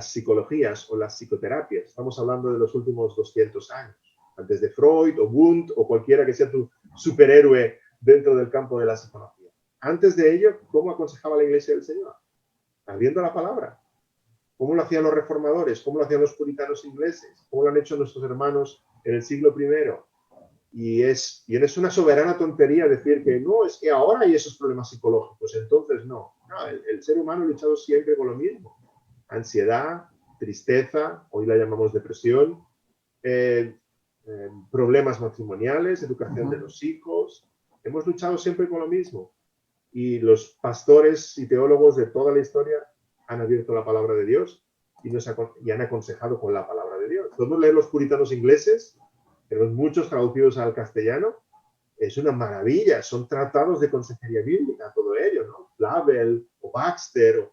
psicologías o las psicoterapias? Estamos hablando de los últimos 200 años. Antes de Freud o Wundt o cualquiera que sea tu superhéroe dentro del campo de la psicología. Antes de ello, ¿cómo aconsejaba la Iglesia del Señor? Abriendo la palabra. ¿Cómo lo hacían los reformadores? ¿Cómo lo hacían los puritanos ingleses? ¿Cómo lo han hecho nuestros hermanos en el siglo I? Y es una soberana tontería decir que no, es que ahora hay esos problemas psicológicos, entonces no. El ser humano ha luchado siempre con lo mismo. Ansiedad, tristeza, hoy la llamamos depresión, problemas matrimoniales, educación de los hijos. Hemos luchado siempre con lo mismo. Y los pastores y teólogos de toda la historia han abierto la palabra de Dios y han aconsejado con la palabra de Dios. Podemos leer los puritanos ingleses, tenemos muchos traducidos al castellano, es una maravilla, son tratados de consejería bíblica, todo ello, ¿no? Flavel o Baxter,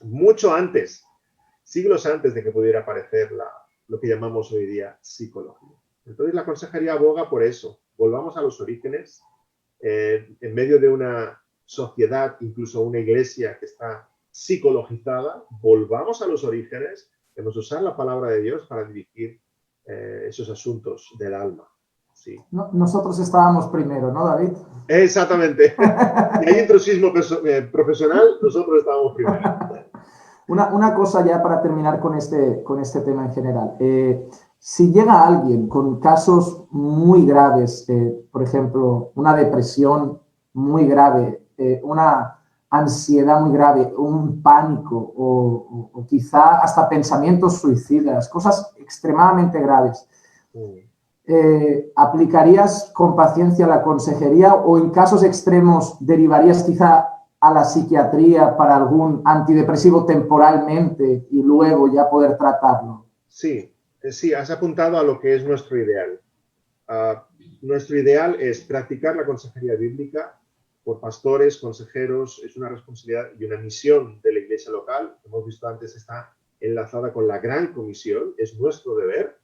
mucho antes, siglos antes de que pudiera aparecer lo que llamamos hoy día psicología. Entonces la consejería aboga por eso, volvamos a los orígenes, en medio de una sociedad, incluso una iglesia que está psicologizada, volvamos a los orígenes, debemos usar la palabra de Dios para dirigir esos asuntos del alma. Sí. No, nosotros estábamos primero, ¿no, David? Exactamente. Si hay intrusismo profesional, nosotros estábamos primero. Una cosa ya para terminar con este tema en general. Si llega alguien con casos muy graves, por ejemplo, una depresión muy grave, una ansiedad muy grave, un pánico o quizá hasta pensamientos suicidas, cosas extremadamente graves, ¿aplicarías con paciencia la consejería o en casos extremos derivarías quizá a la psiquiatría para algún antidepresivo temporalmente y luego ya poder tratarlo? Sí, sí, has apuntado a lo que es nuestro ideal. Nuestro ideal es practicar la consejería bíblica por pastores, consejeros, es una responsabilidad y una misión de la iglesia local. Como hemos visto antes, está enlazada con la gran comisión, es nuestro deber,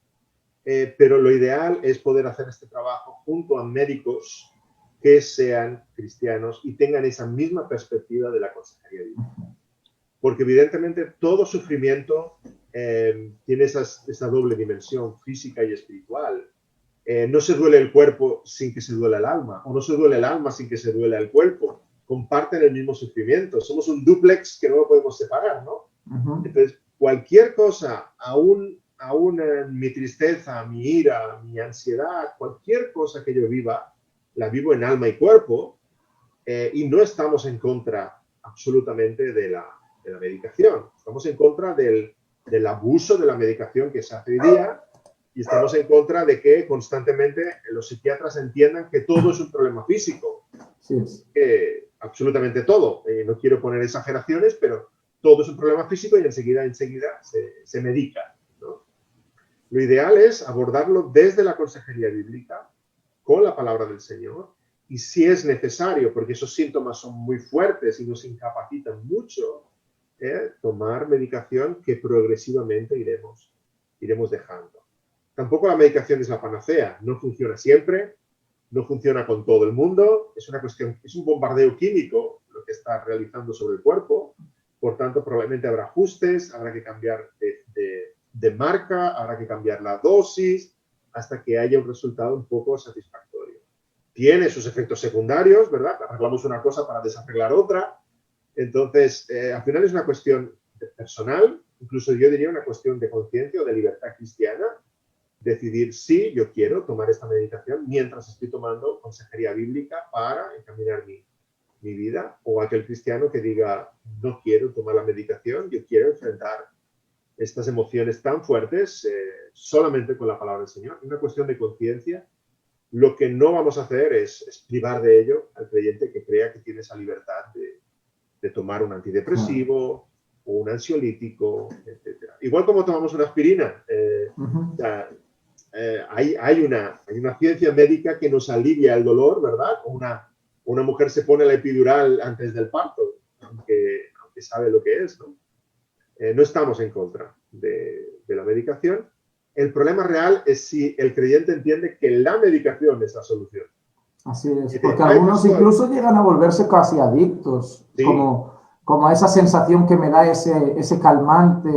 pero lo ideal es poder hacer este trabajo junto a médicos que sean cristianos y tengan esa misma perspectiva de la consejería bíblica. Porque evidentemente todo sufrimiento tiene esa doble dimensión física y espiritual. No se duele el cuerpo sin que se duela el alma, o no se duele el alma sin que se duela el cuerpo. Comparten el mismo sufrimiento. Somos un dúplex que no lo podemos separar, ¿no? Entonces, cualquier cosa, aún mi tristeza, mi ira, mi ansiedad, cualquier cosa que yo viva, la vivo en alma y cuerpo, y no estamos en contra absolutamente de la medicación. Estamos en contra del abuso de la medicación que se hace hoy día, y estamos en contra de que constantemente los psiquiatras entiendan que todo es un problema físico. Sí. Absolutamente todo. No quiero poner exageraciones, pero todo es un problema físico y enseguida se medica, ¿no? Lo ideal es abordarlo desde la consejería bíblica, con la palabra del Señor, y si es necesario, porque esos síntomas son muy fuertes y nos incapacitan mucho, tomar medicación que progresivamente iremos dejando. Tampoco la medicación es la panacea, no funciona siempre, no funciona con todo el mundo, es un bombardeo químico lo que está realizando sobre el cuerpo, por tanto probablemente habrá ajustes, habrá que cambiar de marca, habrá que cambiar la dosis, hasta que haya un resultado un poco satisfactorio. Tiene sus efectos secundarios, ¿verdad? Arreglamos una cosa para desarreglar otra, entonces al final es una cuestión personal, incluso yo diría una cuestión de conciencia o de libertad cristiana, decidir si yo quiero tomar esta medicación mientras estoy tomando consejería bíblica para encaminar mi vida, o aquel cristiano que diga, no quiero tomar la medicación, yo quiero enfrentar estas emociones tan fuertes solamente con la palabra del Señor. Es una cuestión de conciencia. Lo que no vamos a hacer es privar de ello al creyente que crea que tiene esa libertad de tomar un antidepresivo o un ansiolítico, etc. Igual como tomamos una aspirina. O sea, hay una ciencia médica que nos alivia el dolor, ¿verdad? Una mujer se pone la epidural antes del parto, aunque sabe lo que es, ¿no? No estamos en contra de la medicación. El problema real es si el creyente entiende que la medicación es la solución. Así es, porque algunos incluso llegan a volverse casi adictos, sí, como a esa sensación que me da ese calmante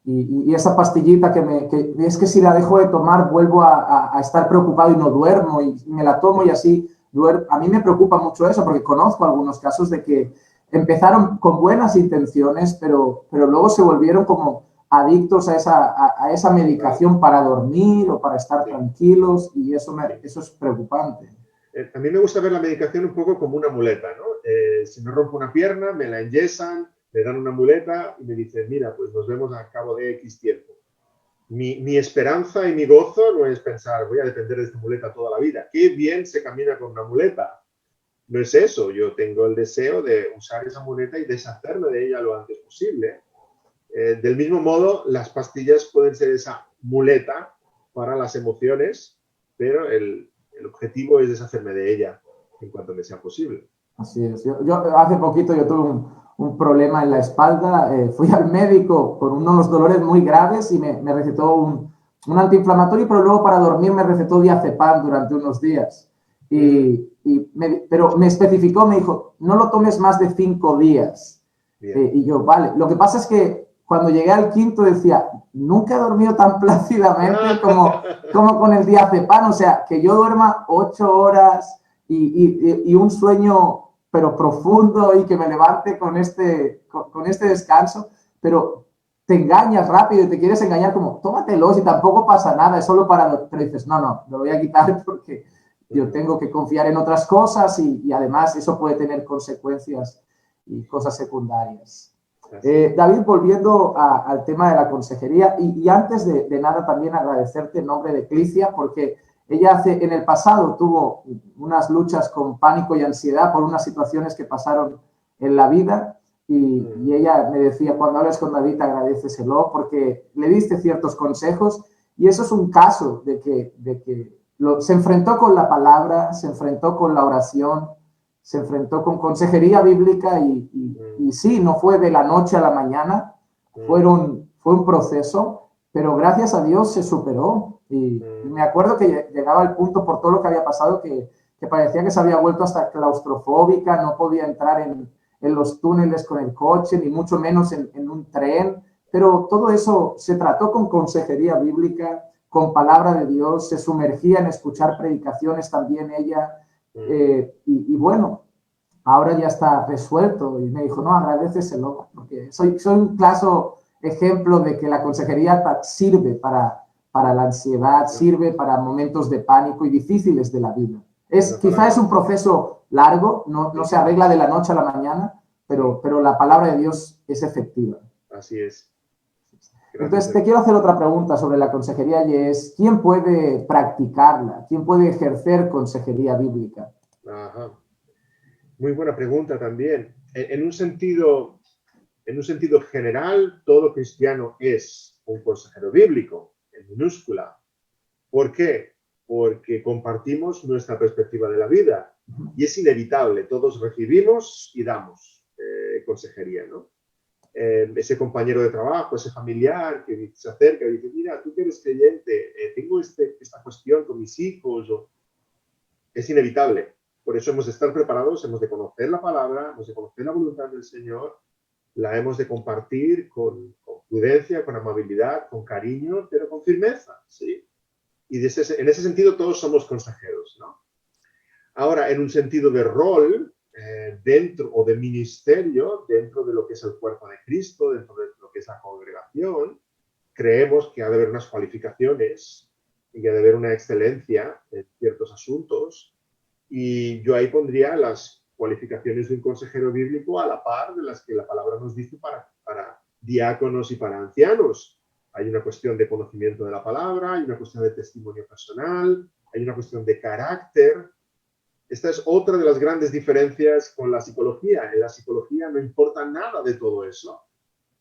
y esa pastillita que es que si la dejo de tomar vuelvo a estar preocupado y no duermo, y me la tomo y así duermo. A mí me preocupa mucho eso, porque conozco algunos casos de que empezaron con buenas intenciones, pero luego se volvieron como adictos a esa medicación para dormir o para estar tranquilos, y eso es preocupante. A mí me gusta ver la medicación un poco como una muleta, ¿no? Si me rompo una pierna, me la enyesan, me dan una muleta y me dicen, mira, pues nos vemos al cabo de X tiempo. Mi esperanza y mi gozo no es pensar, voy a depender de esta muleta toda la vida. Qué bien se camina con una muleta. No es eso. Yo tengo el deseo de usar esa muleta y deshacerme de ella lo antes posible. Del mismo modo, las pastillas pueden ser esa muleta para las emociones, pero el el objetivo es deshacerme de ella en cuanto me sea posible. Así es. Yo hace poquito yo tuve un problema en la espalda, fui al médico con unos dolores muy graves y me recetó un antiinflamatorio, pero luego para dormir me recetó diazepam durante unos días. Pero me especificó, me dijo, no lo tomes más de 5 días. Y yo, vale. Lo que pasa es que cuando llegué al quinto decía, nunca he dormido tan plácidamente como con el diazepam. O sea, que yo duerma 8 horas y un sueño pero profundo y que me levante con este descanso, pero te engañas rápido y te quieres engañar como, tómatelo si tampoco pasa nada, es solo para... Pero dices, no, lo voy a quitar porque yo tengo que confiar en otras cosas y además eso puede tener consecuencias y cosas secundarias. David, volviendo al tema de la consejería, y antes de nada también agradecerte en nombre de Eclesia, porque ella en el pasado tuvo unas luchas con pánico y ansiedad por unas situaciones que pasaron en la vida y ella me decía, cuando hables con David, agradéceselo porque le diste ciertos consejos y eso es un caso de que se enfrentó con la palabra, se enfrentó con la oración, se enfrentó con consejería bíblica y sí, no fue de la noche a la mañana, fue un proceso, pero gracias a Dios se superó. Y me acuerdo que llegaba al punto por todo lo que había pasado que parecía que se había vuelto hasta claustrofóbica, no podía entrar en los túneles con el coche, ni mucho menos en un tren, pero todo eso se trató con consejería bíblica, con palabra de Dios, se sumergía en escuchar predicaciones también ella, y bueno, ahora ya está resuelto y me dijo, no, agradéceselo, porque soy un claro ejemplo de que la consejería sirve para la ansiedad, sirve para momentos de pánico y difíciles de la vida. Quizá es un proceso largo, no se arregla de la noche a la mañana, pero la palabra de Dios es efectiva. Así es. Gracias. Entonces, te quiero hacer otra pregunta sobre la consejería y es, ¿quién puede practicarla? ¿Quién puede ejercer consejería bíblica? Ajá. Muy buena pregunta también. En un sentido general, todo cristiano es un consejero bíblico, en minúscula. ¿Por qué? Porque compartimos nuestra perspectiva de la vida y es inevitable, todos recibimos y damos consejería, ¿no? Ese compañero de trabajo, ese familiar que se acerca y dice, mira, tú que eres creyente, tengo esta cuestión con mis hijos, es inevitable. Por eso hemos de estar preparados, hemos de conocer la palabra, hemos de conocer la voluntad del Señor, la hemos de compartir con prudencia, con amabilidad, con cariño, pero con firmeza, ¿sí? Y en ese sentido todos somos consejeros, ¿no? Ahora, en un sentido de rol, dentro o de ministerio, dentro de lo que es el cuerpo de Cristo, dentro de lo que es la congregación, creemos que ha de haber unas cualificaciones y que ha de haber una excelencia en ciertos asuntos. Y yo ahí pondría las cualificaciones de un consejero bíblico a la par de las que la palabra nos dice para diáconos y para ancianos. Hay una cuestión de conocimiento de la palabra, hay una cuestión de testimonio personal, hay una cuestión de carácter. Esta es otra de las grandes diferencias con la psicología. En la psicología no importa nada de todo eso,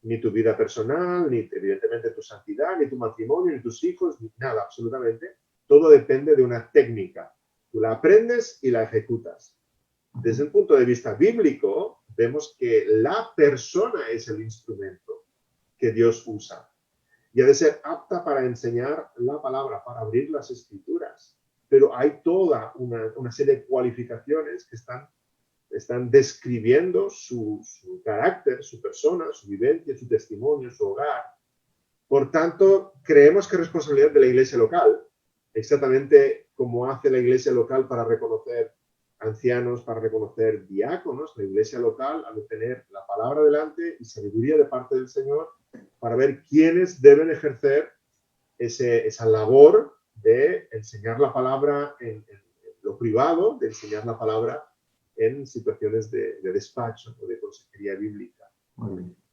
ni tu vida personal, ni evidentemente tu santidad, ni tu matrimonio, ni tus hijos, ni nada, absolutamente. Todo depende de una técnica. Tú la aprendes y la ejecutas. Desde el punto de vista bíblico, vemos que la persona es el instrumento que Dios usa y ha de ser apta para enseñar la palabra, para abrir las escrituras. Pero hay toda una serie de cualificaciones que están describiendo su carácter, su persona, su vivencia, su testimonio, su hogar. Por tanto, creemos que es responsabilidad de la iglesia local, exactamente como hace la iglesia local para reconocer ancianos, para reconocer diáconos. La iglesia local ha de tener la palabra delante y sabiduría de parte del Señor para ver quiénes deben ejercer esa labor de enseñar la palabra en lo privado, de enseñar la palabra en situaciones de despacho o de consejería bíblica.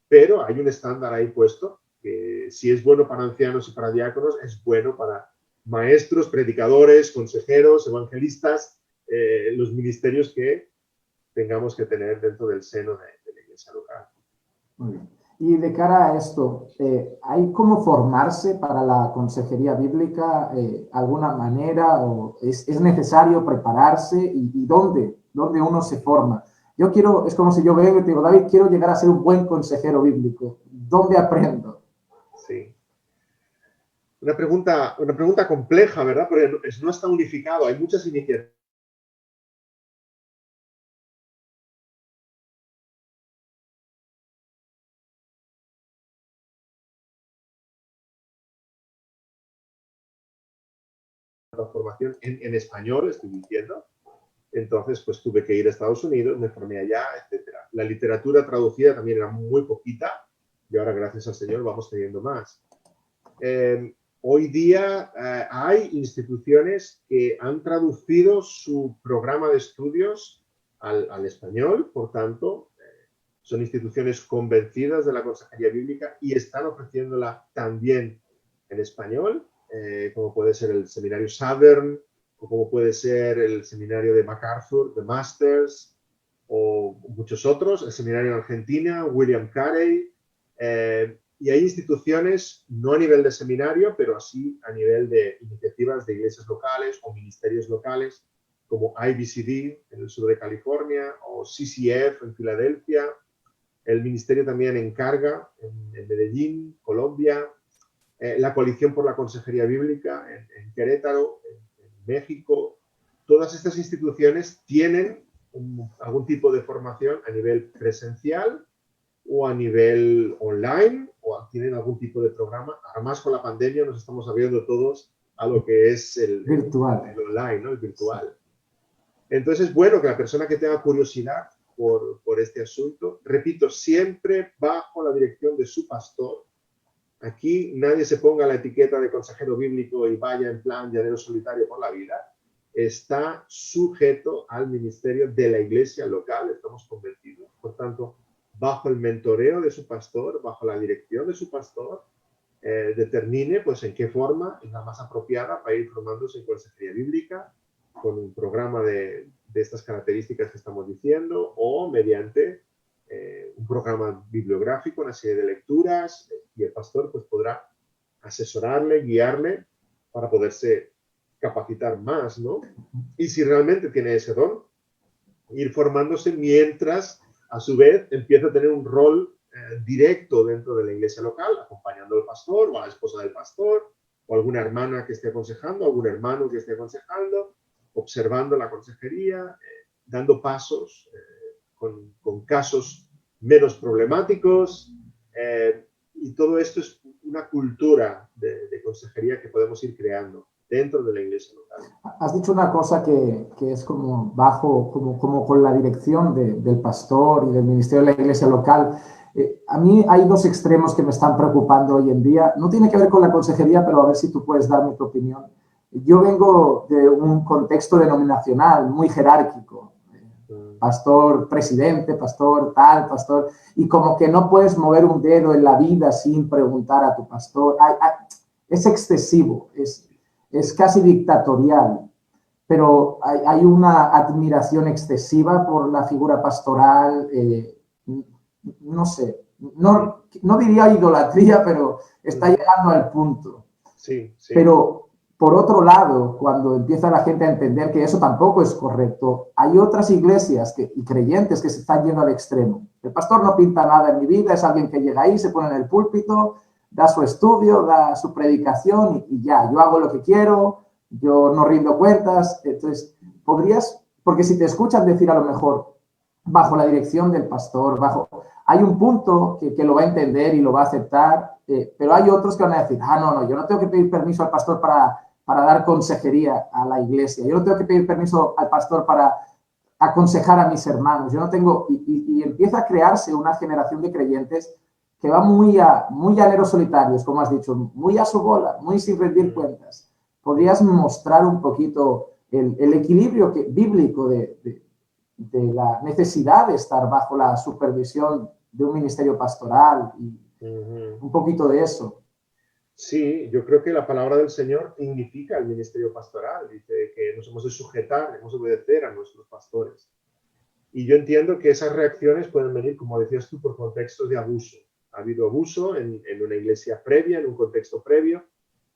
Pero hay un estándar ahí puesto, que si es bueno para ancianos y para diáconos, es bueno para maestros, predicadores, consejeros, evangelistas, los ministerios que tengamos que tener dentro del seno de la iglesia local. Muy bien. Y de cara a esto, ¿hay cómo formarse para la consejería bíblica alguna manera o es necesario prepararse y dónde uno se forma? Yo quiero, es como si yo veo y te digo, David, quiero llegar a ser un buen consejero bíblico. ¿Dónde aprendo? Sí. Una pregunta compleja, ¿verdad? Porque no está unificado. Hay muchas iniciativas de transformación en español, estoy diciendo. Entonces, pues tuve que ir a Estados Unidos, me formé allá, etcétera. La literatura traducida también era muy poquita y ahora, gracias al Señor, vamos teniendo más. Hoy día hay instituciones que han traducido su programa de estudios al español, por tanto, son instituciones convencidas de la consejería bíblica y están ofreciéndola también en español, como puede ser el seminario Southern, o como puede ser el seminario de MacArthur, de Masters, o muchos otros, el seminario en Argentina, William Carey, y hay instituciones, no a nivel de seminario, pero así a nivel de iniciativas de iglesias locales o ministerios locales, como IBCD en el sur de California, o CCF en Filadelfia. El ministerio también encarga en Medellín, Colombia, la Coalición por la Consejería Bíblica en Querétaro, en México. Todas estas instituciones tienen algún tipo de formación a nivel presencial o a nivel online, o tienen algún tipo de programa. Además, con la pandemia nos estamos abriendo todos a lo que es el online, ¿no? El virtual. Entonces es bueno que la persona que tenga curiosidad por este asunto, repito, siempre bajo la dirección de su pastor. Aquí nadie se ponga la etiqueta de consejero bíblico y vaya en plan llanero solitario por la vida. Está sujeto al ministerio de la iglesia local, estamos convencidos. Por tanto, bajo el mentoreo de su pastor, bajo la dirección de su pastor, determine pues en qué forma es la más apropiada para ir formándose en consejería bíblica, con un programa de estas características que estamos diciendo, o mediante un programa bibliográfico, una serie de lecturas, y el pastor pues podrá asesorarle, guiarle para poderse capacitar más, ¿no? Y si realmente tiene ese don, ir formándose mientras a su vez empieza a tener un rol directo dentro de la iglesia local, acompañando al pastor o a la esposa del pastor, o alguna hermana que esté aconsejando, algún hermano que esté aconsejando, observando la consejería, dando pasos con casos menos problemáticos, y todo esto es una cultura de consejería que podemos ir creando dentro de la iglesia local. Has dicho una cosa que es como bajo, como con la dirección del pastor y del ministerio de la iglesia local. A mí hay dos extremos que me están preocupando hoy en día. No tiene que ver con la consejería, pero a ver si tú puedes darme tu opinión. Yo vengo de un contexto denominacional muy jerárquico. Pastor presidente, pastor tal, pastor, y como que no puedes mover un dedo en la vida sin preguntar a tu pastor. Es excesivo, es casi dictatorial, pero hay una admiración excesiva por la figura pastoral, no sé, no diría idolatría, pero está llegando al punto. Sí, sí. Pero por otro lado, cuando empieza la gente a entender que eso tampoco es correcto, hay otras iglesias y creyentes que se están yendo al extremo. El pastor no pinta nada en mi vida, es alguien que llega ahí, se pone en el púlpito, da su estudio, da su predicación y ya, yo hago lo que quiero, yo no rindo cuentas. Entonces, porque si te escuchan decir a lo mejor, bajo la dirección del pastor, hay un punto que lo va a entender y lo va a aceptar, pero hay otros que van a decir, no, yo no tengo que pedir permiso al pastor para dar consejería a la iglesia, yo no tengo que pedir permiso al pastor para aconsejar a mis hermanos, yo no tengo, y empieza a crearse una generación de creyentes que va muy llaneros solitarios, como has dicho, muy a su bola, muy sin rendir cuentas. ¿Podrías mostrar un poquito el equilibrio bíblico de la necesidad de estar bajo la supervisión de un ministerio pastoral y un poquito de eso? Sí, yo creo que la palabra del Señor dignifica el ministerio pastoral. Dice que nos hemos de sujetar, hemos de obedecer a nuestros pastores. Y yo entiendo que esas reacciones pueden venir, como decías tú, por contextos de abuso. ha habido abuso en una iglesia previa, en un contexto previo.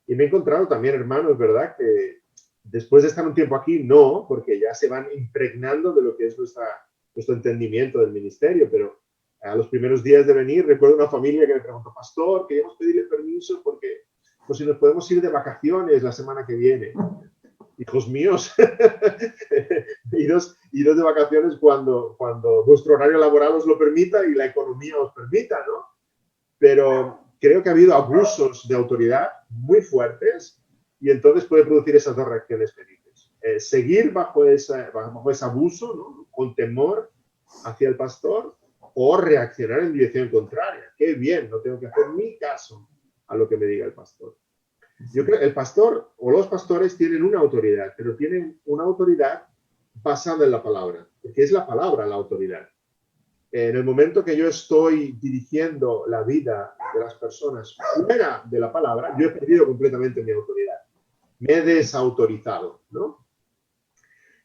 Y me he encontrado también hermanos, ¿verdad?, que después de estar un tiempo aquí, no, porque ya se van impregnando de lo que es nuestro entendimiento del ministerio, pero a los primeros días de venir, recuerdo una familia que me preguntó, pastor, queríamos pedirle permiso porque, pues si nos podemos ir de vacaciones la semana que viene. Hijos míos, iros de vacaciones cuando vuestro horario laboral os lo permita y la economía os permita, ¿no? Pero creo que ha habido abusos de autoridad muy fuertes y entonces puede producir esas dos reacciones que dices. Seguir bajo ese abuso, ¿no?, con temor hacia el pastor, o reaccionar en dirección contraria. Qué bien, no tengo que hacer ni caso a lo que me diga el pastor. Yo creo que el pastor o los pastores tienen una autoridad, pero tienen una autoridad basada en la palabra, porque es la palabra la autoridad. En el momento que yo estoy dirigiendo la vida de las personas fuera de la palabra, yo he perdido completamente mi autoridad. Me he desautorizado, ¿no?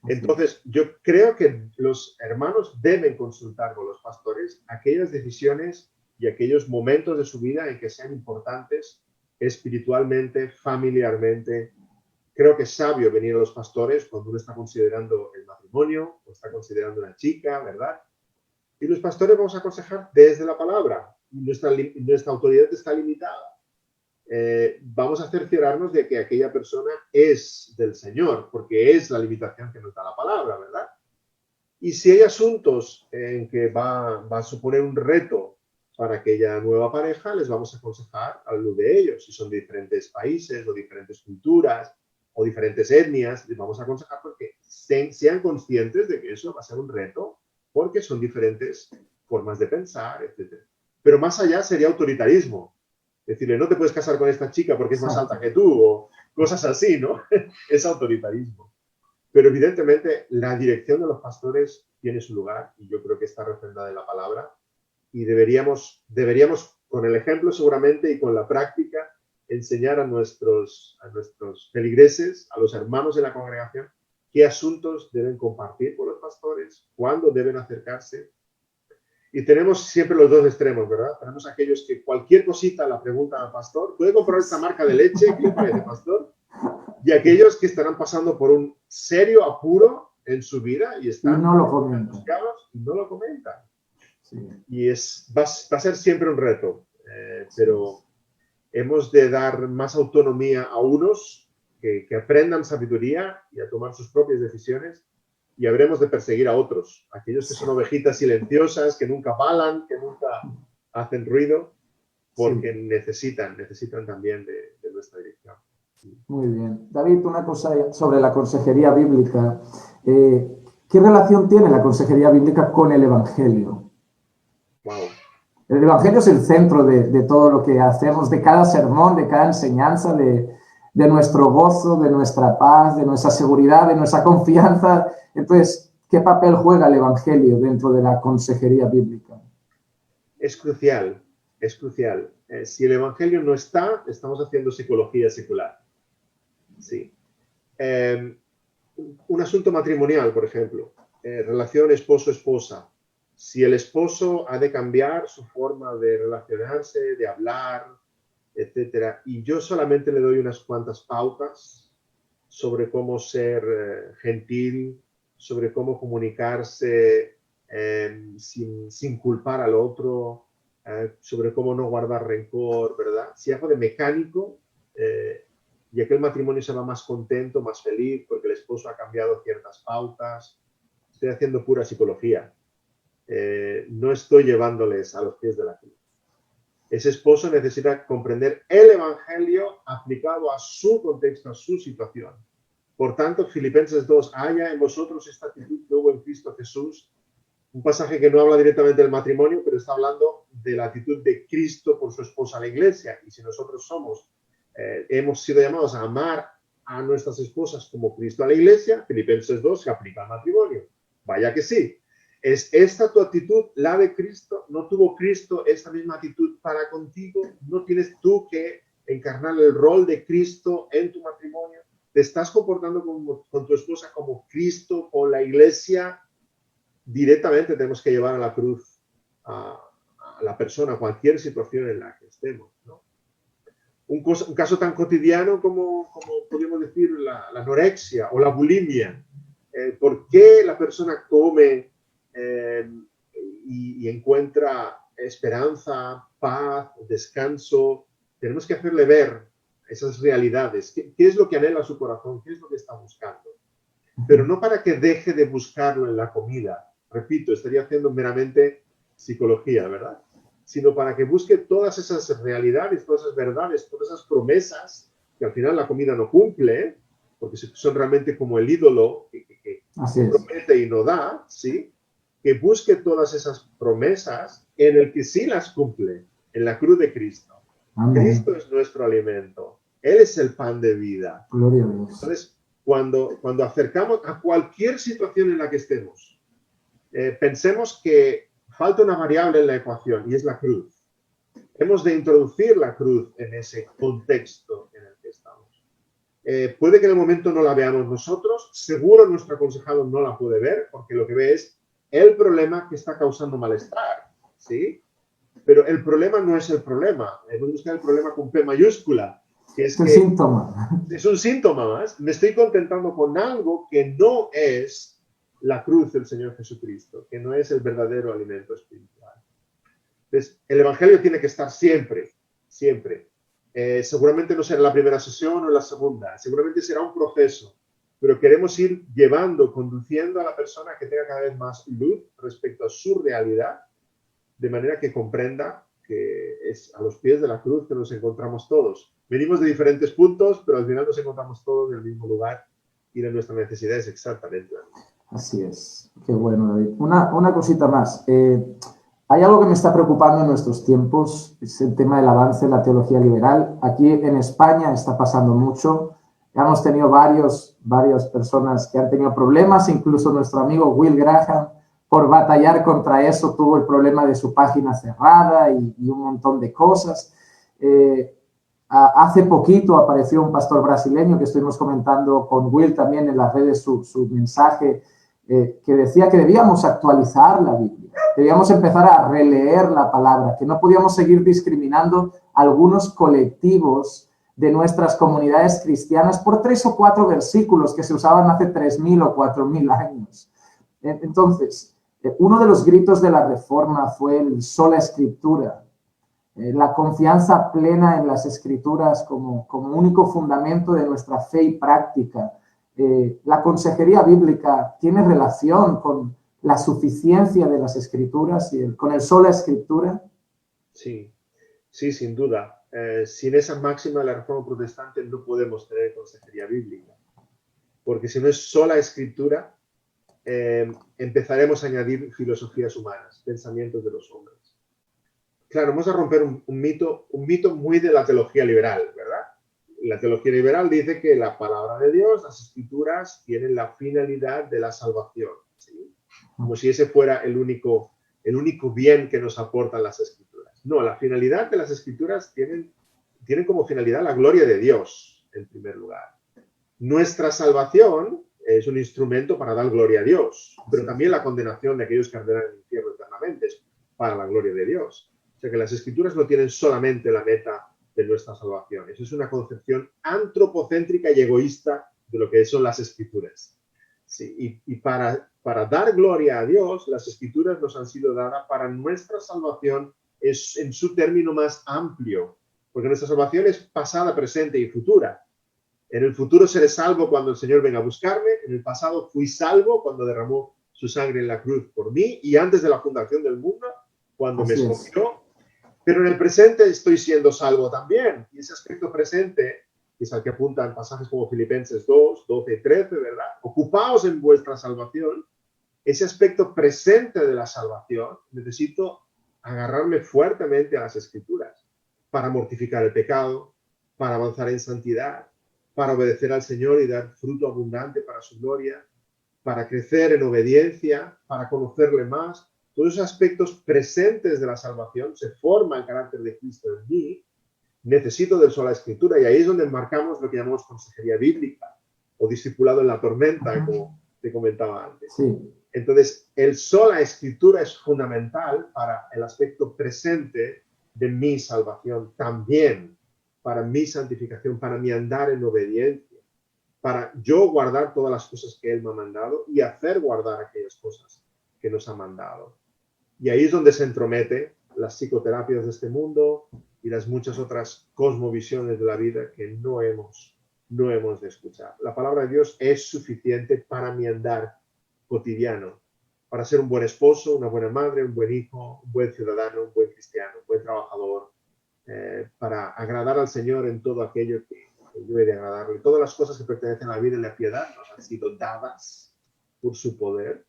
Entonces, yo creo que los hermanos deben consultar con los pastores aquellas decisiones y aquellos momentos de su vida en que sean importantes espiritualmente, familiarmente. Creo que es sabio venir a los pastores cuando uno está considerando el matrimonio o está considerando una chica, ¿verdad? Y los pastores vamos a aconsejar desde la palabra. Nuestra autoridad está limitada. Vamos a cerciorarnos de que aquella persona es del Señor, porque es la limitación que nos da la palabra, ¿verdad? Y si hay asuntos en que va a suponer un reto para aquella nueva pareja, les vamos a aconsejar a la luz de ellos. Si son de diferentes países o diferentes culturas o diferentes etnias, les vamos a aconsejar porque sean conscientes de que eso va a ser un reto, porque son diferentes formas de pensar, etc. Pero más allá sería autoritarismo. Decirle, no te puedes casar con esta chica porque es más alta que tú, o cosas así, ¿no? Es autoritarismo. Pero evidentemente la dirección de los pastores tiene su lugar y yo creo que está refrendada en la palabra y deberíamos con el ejemplo seguramente y con la práctica enseñar a nuestros feligreses, a los hermanos de la congregación, qué asuntos deben compartir con los pastores, cuándo deben acercarse. Y tenemos siempre los dos extremos, ¿verdad? Tenemos aquellos que cualquier cosita la preguntan al pastor, ¿puede comprar esta marca de leche? ¿Qué le parece, pastor? Y aquellos que estarán pasando por un serio apuro en su vida y están no lo comentan. Y no lo comentan. Sí. Y va a ser siempre un reto, pero hemos de dar más autonomía a unos que aprendan sabiduría y a tomar sus propias decisiones, y habremos de perseguir a otros, aquellos que son ovejitas silenciosas, que nunca balan, que nunca hacen ruido, porque necesitan también de nuestra dirección. Muy bien. David, una cosa sobre la consejería bíblica. ¿Qué relación tiene la consejería bíblica con el Evangelio? Wow. El Evangelio es el centro de todo lo que hacemos, de cada sermón, de cada enseñanza, de nuestro gozo, de nuestra paz, de nuestra seguridad, de nuestra confianza. Entonces, ¿qué papel juega el Evangelio dentro de la consejería bíblica? Es crucial, es crucial. Si el Evangelio no está, estamos haciendo psicología secular. Sí. Un asunto matrimonial, por ejemplo, relación esposo-esposa. Si el esposo ha de cambiar su forma de relacionarse, de hablar, etcétera, y yo solamente le doy unas cuantas pautas sobre cómo ser gentil, sobre cómo comunicarse sin culpar al otro, sobre cómo no guardar rencor, ¿verdad? Si hago de mecánico y aquel matrimonio se va más contento, más feliz, porque el esposo ha cambiado ciertas pautas, estoy haciendo pura psicología. No estoy llevándoles a los pies de la cruz. Ese esposo necesita comprender el Evangelio aplicado a su contexto, a su situación. Por tanto, Filipenses 2, haya en vosotros esta actitud que hubo en Cristo Jesús. Un pasaje que no habla directamente del matrimonio, pero está hablando de la actitud de Cristo por su esposa, la iglesia. Y si nosotros hemos sido llamados a amar a nuestras esposas como Cristo a la iglesia, Filipenses 2 se aplica al matrimonio. Vaya que sí. ¿Es esta tu actitud, la de Cristo? ¿No tuvo Cristo esta misma actitud para contigo? ¿No tienes tú que encarnar el rol de Cristo en tu matrimonio? ¿Te estás comportando con tu esposa como Cristo o la iglesia? Directamente tenemos que llevar a la cruz a la persona, cualquier situación en la que estemos, ¿no? Un caso tan cotidiano como podríamos decir la anorexia o la bulimia. ¿Por qué la persona come y encuentra esperanza, paz, descanso? Tenemos que hacerle ver esas realidades. ¿Qué es lo que anhela su corazón? ¿Qué es lo que está buscando? Pero no para que deje de buscarlo en la comida. Repito, estaría haciendo meramente psicología, ¿verdad? Sino para que busque todas esas realidades, todas esas verdades, todas esas promesas que al final la comida no cumple, porque son realmente como el ídolo que promete y no da, ¿sí? Que busque todas esas promesas en el que sí las cumple, en la cruz de Cristo. Amén. Cristo es nuestro alimento. Él es el pan de vida. Gloria a Dios. Entonces, cuando acercamos a cualquier situación en la que estemos, pensemos que falta una variable en la ecuación y es la cruz. Hemos de introducir la cruz en ese contexto en el que estamos. Puede que en el momento no la veamos nosotros, seguro nuestro aconsejado no la puede ver, porque lo que ve es el problema que está causando malestar, ¿sí? Pero el problema no es el problema. Hemos de buscar el problema con P mayúscula, que es un síntoma. Es un síntoma más. Me estoy contentando con algo que no es la cruz del Señor Jesucristo, que no es el verdadero alimento espiritual. Entonces, el Evangelio tiene que estar siempre, siempre. Seguramente no será la primera sesión o la segunda, seguramente será un proceso, pero queremos ir llevando, conduciendo a la persona que tenga cada vez más luz respecto a su realidad, de manera que comprenda que es a los pies de la cruz que nos encontramos todos. Venimos de diferentes puntos, pero al final nos encontramos todos en el mismo lugar y de nuestra necesidad es exactamente la misma. Así es. Qué bueno, David. Una cosita más. Hay algo que me está preocupando en nuestros tiempos, es el tema del avance en la teología liberal. Aquí en España está pasando mucho. Hemos tenido varias personas que han tenido problemas, incluso nuestro amigo Will Graham, por batallar contra eso, tuvo el problema de su página cerrada y un montón de cosas. Hace poquito apareció un pastor brasileño que estuvimos comentando con Will también en las redes su mensaje, que decía que debíamos actualizar la Biblia, debíamos empezar a releer la palabra, que no podíamos seguir discriminando algunos colectivos de nuestras comunidades cristianas por 3 o 4 versículos que se usaban hace 3.000 o 4.000 años. Entonces, uno de los gritos de la Reforma fue el sola escritura, la confianza plena en las escrituras como único fundamento de nuestra fe y práctica. La consejería bíblica tiene relación con la suficiencia de las escrituras y con el sola escritura. Sí, sin duda. Sin esa máxima de la Reforma Protestante no podemos tener consejería bíblica, porque si no es sola escritura, empezaremos a añadir filosofías humanas, pensamientos de los hombres. Claro, vamos a romper un mito muy de la teología liberal, ¿verdad? La teología liberal dice que la palabra de Dios, las escrituras, tienen la finalidad de la salvación, ¿sí? Como si ese fuera el único bien que nos aportan las escrituras. No, la finalidad de las escrituras tienen como finalidad la gloria de Dios, en primer lugar. Nuestra salvación es un instrumento para dar gloria a Dios, pero también la condenación de aquellos que arderán en el infierno eternamente es para la gloria de Dios. O sea que las escrituras no tienen solamente la meta de nuestra salvación. Eso es una concepción antropocéntrica y egoísta de lo que son las escrituras. Sí, y para dar gloria a Dios, las escrituras nos han sido dadas para nuestra salvación en su término más amplio, porque nuestra salvación es pasada, presente y futura. En el futuro seré salvo cuando el Señor venga a buscarme. En el pasado fui salvo cuando derramó su sangre en la cruz por mí y antes de la fundación del mundo, cuando me escogió. Pero en el presente estoy siendo salvo también. Y ese aspecto presente, que es al que apuntan pasajes como Filipenses 2, 12 y 13, ¿verdad? Ocupaos en vuestra salvación. Ese aspecto presente de la salvación, necesito agarrarme fuertemente a las Escrituras para mortificar el pecado, para avanzar en santidad, para obedecer al Señor y dar fruto abundante para su gloria, para crecer en obediencia, para conocerle más. Todos esos aspectos presentes de la salvación se forman el carácter de Cristo en mí. Necesito del sola escritura y ahí es donde enmarcamos lo que llamamos consejería bíblica o discipulado en la tormenta, como te comentaba antes. Sí. Entonces, el sola escritura es fundamental para el aspecto presente de mi salvación, también para mi santificación, para mi andar en obediencia, para yo guardar todas las cosas que Él me ha mandado y hacer guardar aquellas cosas que nos ha mandado. Y ahí es donde se entromete las psicoterapias de este mundo y las muchas otras cosmovisiones de la vida que no hemos de escuchar. La palabra de Dios es suficiente para mi andar cotidiano, para ser un buen esposo, una buena madre, un buen hijo, un buen ciudadano, un buen cristiano, un buen trabajador, para agradar al Señor en todo aquello que yo he de agradarle. Todas las cosas que pertenecen a la vida y la piedad nos han sido dadas por su poder.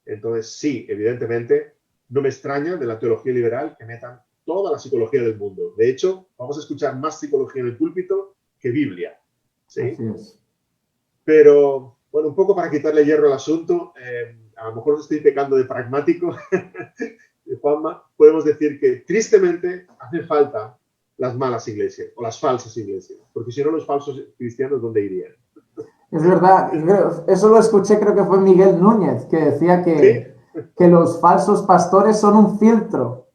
Entonces, sí, evidentemente, no me extraña de la teología liberal que metan toda la psicología del mundo. De hecho, vamos a escuchar más psicología en el púlpito que Biblia. ¿Sí? Así es. Pero, bueno, un poco para quitarle hierro al asunto, a lo mejor estoy pecando de pragmático, de Juanma, podemos decir que tristemente hacen falta las malas iglesias o las falsas iglesias, porque si no los falsos cristianos, ¿dónde irían? Es verdad, eso lo escuché, creo que fue Miguel Núñez, que decía ¿Sí? que los falsos pastores son un filtro,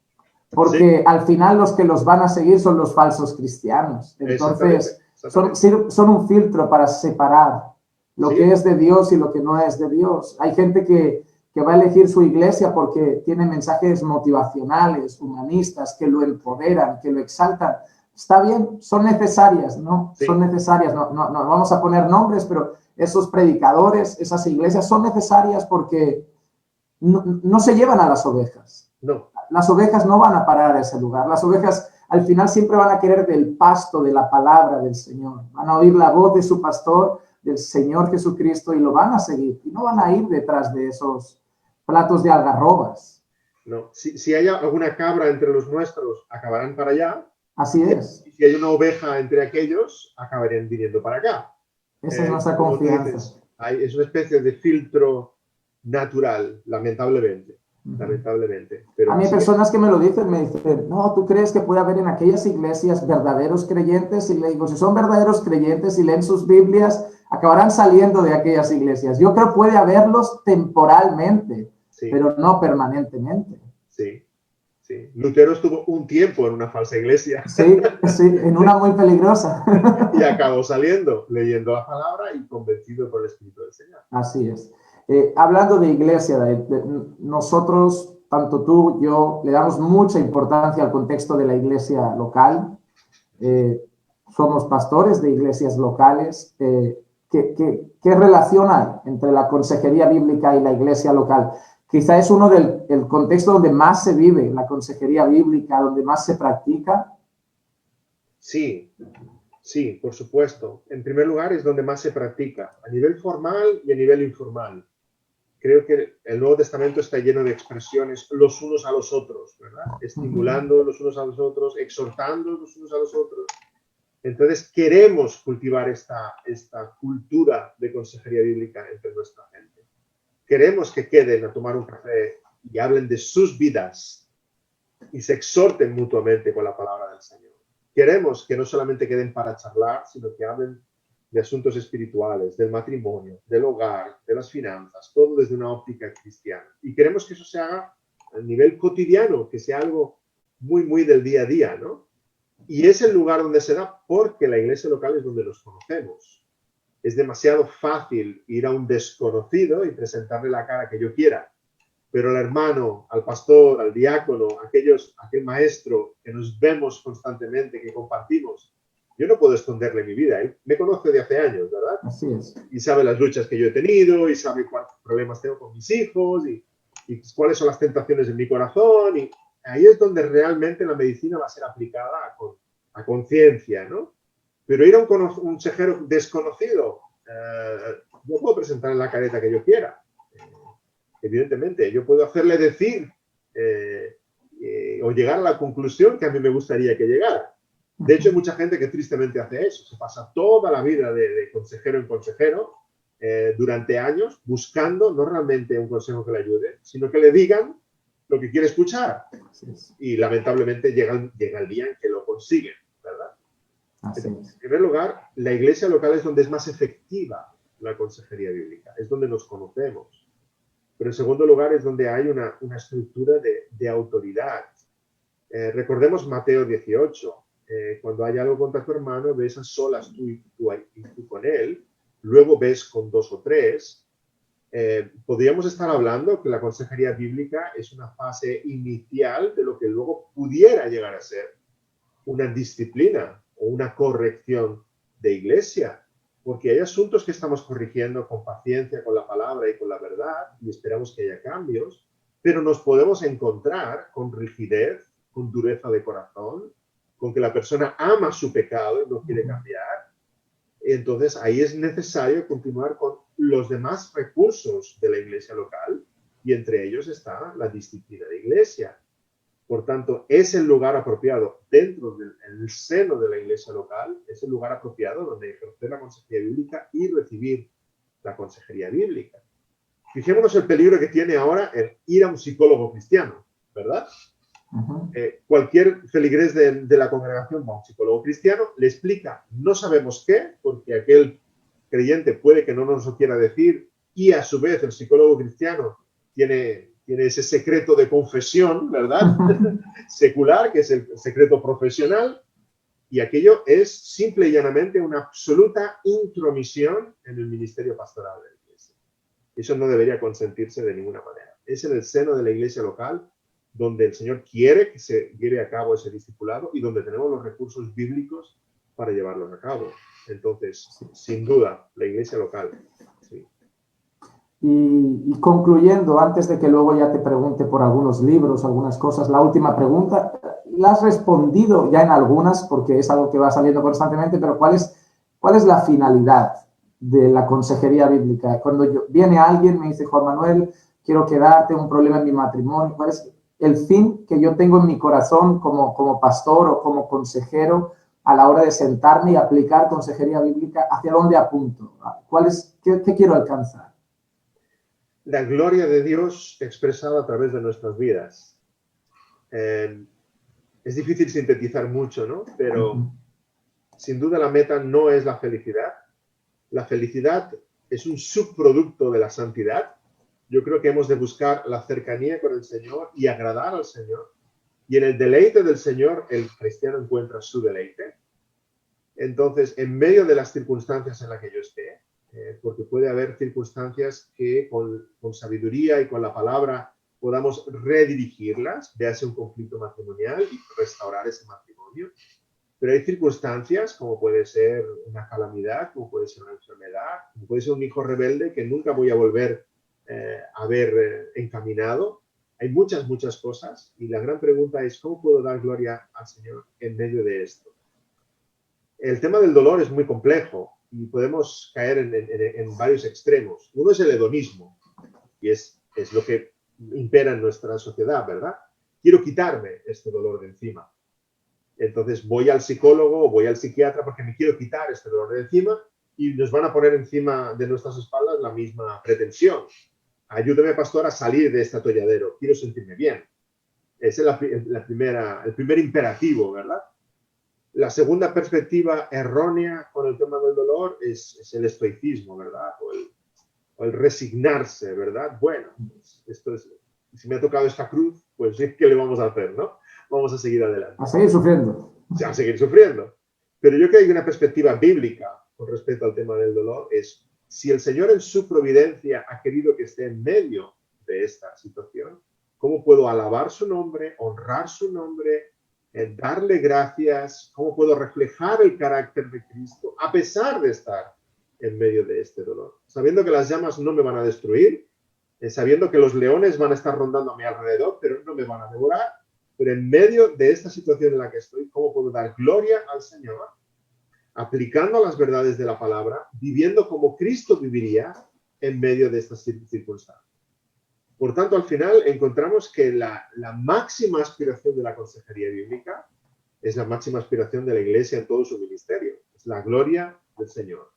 porque Sí. al final los que los van a seguir son los falsos cristianos. Entonces, Exactamente. son un filtro para separar lo Sí. que es de Dios y lo que no es de Dios. Hay gente que va a elegir su iglesia porque tiene mensajes motivacionales, humanistas, que lo empoderan, que lo exaltan. Está bien, son necesarias, ¿no? Sí. Son necesarias, no vamos a poner nombres, pero esos predicadores, esas iglesias son necesarias porque no se llevan a las ovejas. No. Las ovejas no van a parar a ese lugar. Las ovejas al final siempre van a querer del pasto, de la palabra del Señor. Van a oír la voz de su pastor, del Señor Jesucristo, y lo van a seguir. Y no van a ir detrás de esos platos de algarrobas. No. Si hay alguna cabra entre los nuestros, acabarán para allá. Así es. Y si hay una oveja entre aquellos, acabarían viniendo para acá. Esa es nuestra Como tú confianza. dices, es una especie de filtro natural, lamentablemente. Lamentablemente. Pero A mí hay así personas que me lo dicen, me dicen, no, ¿tú crees que puede haber en aquellas iglesias verdaderos creyentes? Y le digo, si son verdaderos creyentes y leen sus Biblias, acabarán saliendo de aquellas iglesias. Yo creo que puede haberlos temporalmente, sí, pero no permanentemente. Sí, sí. Lutero estuvo un tiempo en una falsa iglesia. Sí, sí, en una muy peligrosa. Y acabó saliendo, leyendo la palabra y convencido por el Espíritu del Señor. Así es. Hablando de iglesia, nosotros, tanto tú, yo, le damos mucha importancia al contexto de la iglesia local. Somos pastores de iglesias locales. ¿Qué relación hay entre la consejería bíblica y la iglesia local? Quizá es uno del contexto donde más se vive la consejería bíblica, donde más se practica. Sí, sí, por supuesto. En primer lugar, es donde más se practica, a nivel formal y a nivel informal. Creo que el Nuevo Testamento está lleno de expresiones los unos a los otros, ¿verdad? Estimulando los unos a los otros, exhortando los unos a los otros. Entonces, queremos cultivar esta cultura de consejería bíblica entre nuestra gente. Queremos que queden a tomar un café y hablen de sus vidas y se exhorten mutuamente con la palabra del Señor. Queremos que no solamente queden para charlar, sino que hablen de asuntos espirituales, del matrimonio, del hogar, de las finanzas, todo desde una óptica cristiana. Y queremos que eso se haga a nivel cotidiano, que sea algo muy, muy del día a día, ¿no? Y es el lugar donde se da porque la iglesia local es donde nos conocemos. Es demasiado fácil ir a un desconocido y presentarle la cara que yo quiera. Pero al hermano, al pastor, al diácono, aquel maestro que nos vemos constantemente, que compartimos, yo no puedo esconderle mi vida. Él me conoce de hace años, ¿verdad? Así es. Y sabe las luchas que yo he tenido, y sabe cuáles problemas tengo con mis hijos, y cuáles son las tentaciones en mi corazón. Y ahí es donde realmente la medicina va a ser aplicada a conciencia, ¿no? Pero ir a un consejero desconocido, no puedo presentarle la careta que yo quiera. Evidentemente, yo puedo hacerle decir o llegar a la conclusión que a mí me gustaría que llegara. De hecho, hay mucha gente que tristemente hace eso. Se pasa toda la vida de consejero en consejero durante años buscando no realmente un consejo que le ayude, sino que le digan lo que quiere escuchar. Y lamentablemente llega el día en que lo consiguen, ¿verdad? Así es. En primer lugar, la iglesia local es donde es más efectiva la consejería bíblica, es donde nos conocemos. Pero en segundo lugar es donde hay una estructura de autoridad. Recordemos Mateo 18. Cuando hay algo contra tu hermano, ves a solas tú con él, luego ves con 2 o 3. Podríamos estar hablando que la consejería bíblica es una fase inicial de lo que luego pudiera llegar a ser una disciplina o una corrección de iglesia, porque hay asuntos que estamos corrigiendo con paciencia, con la palabra y con la verdad, y esperamos que haya cambios, pero nos podemos encontrar con rigidez, con dureza de corazón, con que la persona ama su pecado y no quiere cambiar. Entonces ahí es necesario continuar con los demás recursos de la iglesia local, y entre ellos está la disciplina de iglesia. Por tanto, es el lugar apropiado dentro del seno de la iglesia local, es el lugar apropiado donde ejercer la consejería bíblica y recibir la consejería bíblica. Fijémonos el peligro que tiene ahora el ir a un psicólogo cristiano, ¿verdad? Cualquier feligrés de la congregación va a un psicólogo cristiano, le explica no sabemos qué, porque aquel creyente puede que no nos lo quiera decir, y a su vez el psicólogo cristiano tiene ese secreto de confesión, ¿verdad? Secular, que es el secreto profesional, y aquello es simple y llanamente una absoluta intromisión en el ministerio pastoral de la iglesia. Eso no debería consentirse de ninguna manera. Es en el seno de la iglesia local donde el Señor quiere que se lleve a cabo ese discipulado y donde tenemos los recursos bíblicos para llevarlos a cabo. Entonces, sin duda, la iglesia local. Sí. Y concluyendo, antes de que luego ya te pregunte por algunos libros, algunas cosas, la última pregunta, la has respondido ya en algunas porque es algo que va saliendo constantemente, pero ¿cuál es la finalidad de la consejería bíblica? Cuando viene alguien, me dice, Juan Manuel, quiero quedarte, un problema en mi matrimonio, ¿cuál es el fin que yo tengo en mi corazón como pastor o como consejero a la hora de sentarme y aplicar consejería bíblica? ¿Hacia dónde apunto? ¿Qué quiero alcanzar? La gloria de Dios expresada a través de nuestras vidas. Es difícil sintetizar mucho, ¿no? Pero sin duda la meta no es la felicidad. La felicidad es un subproducto de la santidad. Yo creo que hemos de buscar la cercanía con el Señor y agradar al Señor. Y en el deleite del Señor, el cristiano encuentra su deleite. Entonces, en medio de las circunstancias en las que yo esté, porque puede haber circunstancias que con sabiduría y con la palabra podamos redirigirlas, véase un conflicto matrimonial y restaurar ese matrimonio. Pero hay circunstancias como puede ser una calamidad, como puede ser una enfermedad, como puede ser un hijo rebelde que nunca voy a volver a ver encaminado. Hay muchas cosas y la gran pregunta es ¿cómo puedo dar gloria al Señor en medio de esto? El tema del dolor es muy complejo y podemos caer en varios extremos. Uno es el hedonismo, y es lo que impera en nuestra sociedad, ¿verdad? Quiero quitarme este dolor de encima. Entonces voy al psicólogo o voy al psiquiatra porque me quiero quitar este dolor de encima y nos van a poner encima de nuestras espaldas la misma pretensión. Ayúdame, pastor, a salir de este atolladero. Quiero sentirme bien. Ese es el primer imperativo, ¿verdad? La segunda perspectiva errónea con el tema del dolor es el estoicismo, ¿verdad? O el resignarse, ¿verdad? Bueno, esto es, si me ha tocado esta cruz, pues ¿qué le vamos a hacer, no? Vamos a seguir adelante. A seguir sufriendo. A seguir sufriendo. Pero yo creo que hay una perspectiva bíblica con respecto al tema del dolor, es si el Señor en su providencia ha querido que esté en medio de esta situación, ¿cómo puedo alabar su nombre, honrar su nombre, darle gracias? ¿Cómo puedo reflejar el carácter de Cristo a pesar de estar en medio de este dolor? Sabiendo que las llamas no me van a destruir, sabiendo que los leones van a estar rondando a mi alrededor, pero no me van a devorar. Pero en medio de esta situación en la que estoy, ¿cómo puedo dar gloria al Señor? Aplicando las verdades de la palabra, viviendo como Cristo viviría en medio de estas circunstancias. Por tanto, al final encontramos que la máxima aspiración de la consejería bíblica es la máxima aspiración de la Iglesia en todo su ministerio. Es la gloria del Señor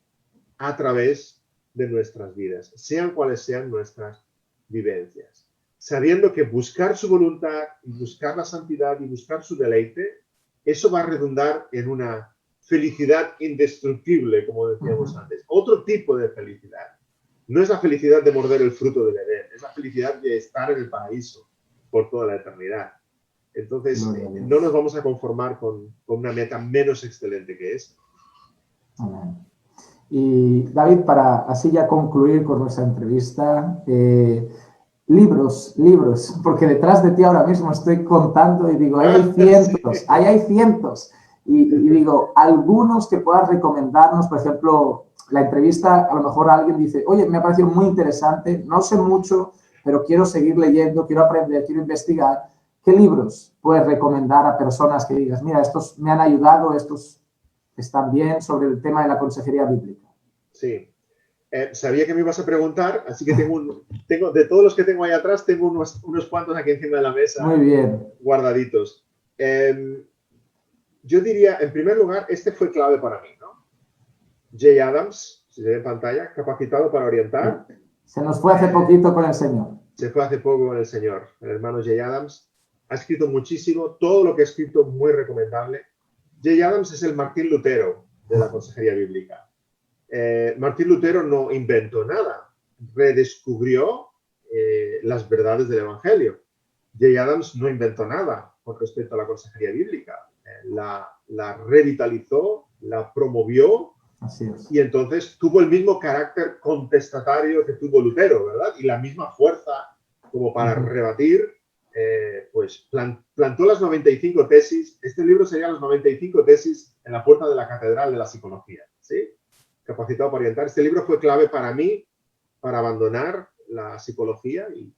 a través de nuestras vidas, sean cuales sean nuestras vivencias. Sabiendo que buscar su voluntad y buscar la santidad y buscar su deleite, eso va a redundar en una felicidad indestructible, como decíamos antes. Otro tipo de felicidad. No es la felicidad de morder el fruto del Edén, es la felicidad de estar en el paraíso por toda la eternidad. Entonces, no nos vamos a conformar con una meta menos excelente que esa. Amén. Y David, para así ya concluir con nuestra entrevista, libros, porque detrás de ti ahora mismo estoy contando y digo, ahí hay cientos, ahí hay cientos. Y digo, algunos que puedas recomendarnos, por ejemplo, la entrevista, a lo mejor alguien dice, oye, me ha parecido muy interesante, no sé mucho, pero quiero seguir leyendo, quiero aprender, quiero investigar. ¿Qué libros puedes recomendar a personas que digas, mira, estos me han ayudado, estos están bien, sobre el tema de la consejería bíblica? Sí. Sabía que me ibas a preguntar, así que tengo de todos los que tengo ahí atrás, tengo unos cuantos aquí encima de la mesa. Muy bien. Guardaditos. Yo diría, en primer lugar, este fue clave para mí, ¿no? Jay Adams, si se ve en pantalla, Capacitado para Orientar. Se nos fue hace poquito con el Señor. Se fue hace poco con el Señor. El hermano Jay Adams ha escrito muchísimo, todo lo que ha escrito muy recomendable. Jay Adams es el Martín Lutero de la consejería bíblica. Martín Lutero no inventó nada, redescubrió las verdades del Evangelio. Jay Adams no inventó nada con respecto a la consejería bíblica. La revitalizó, la promovió. Así es. Y entonces tuvo el mismo carácter contestatario que tuvo Lutero, ¿verdad? Y la misma fuerza como para rebatir, pues plantó las 95 tesis. Este libro sería las 95 tesis en la puerta de la Catedral de la Psicología, ¿sí? Capacitado para Orientar. Este libro fue clave para mí, para abandonar la psicología y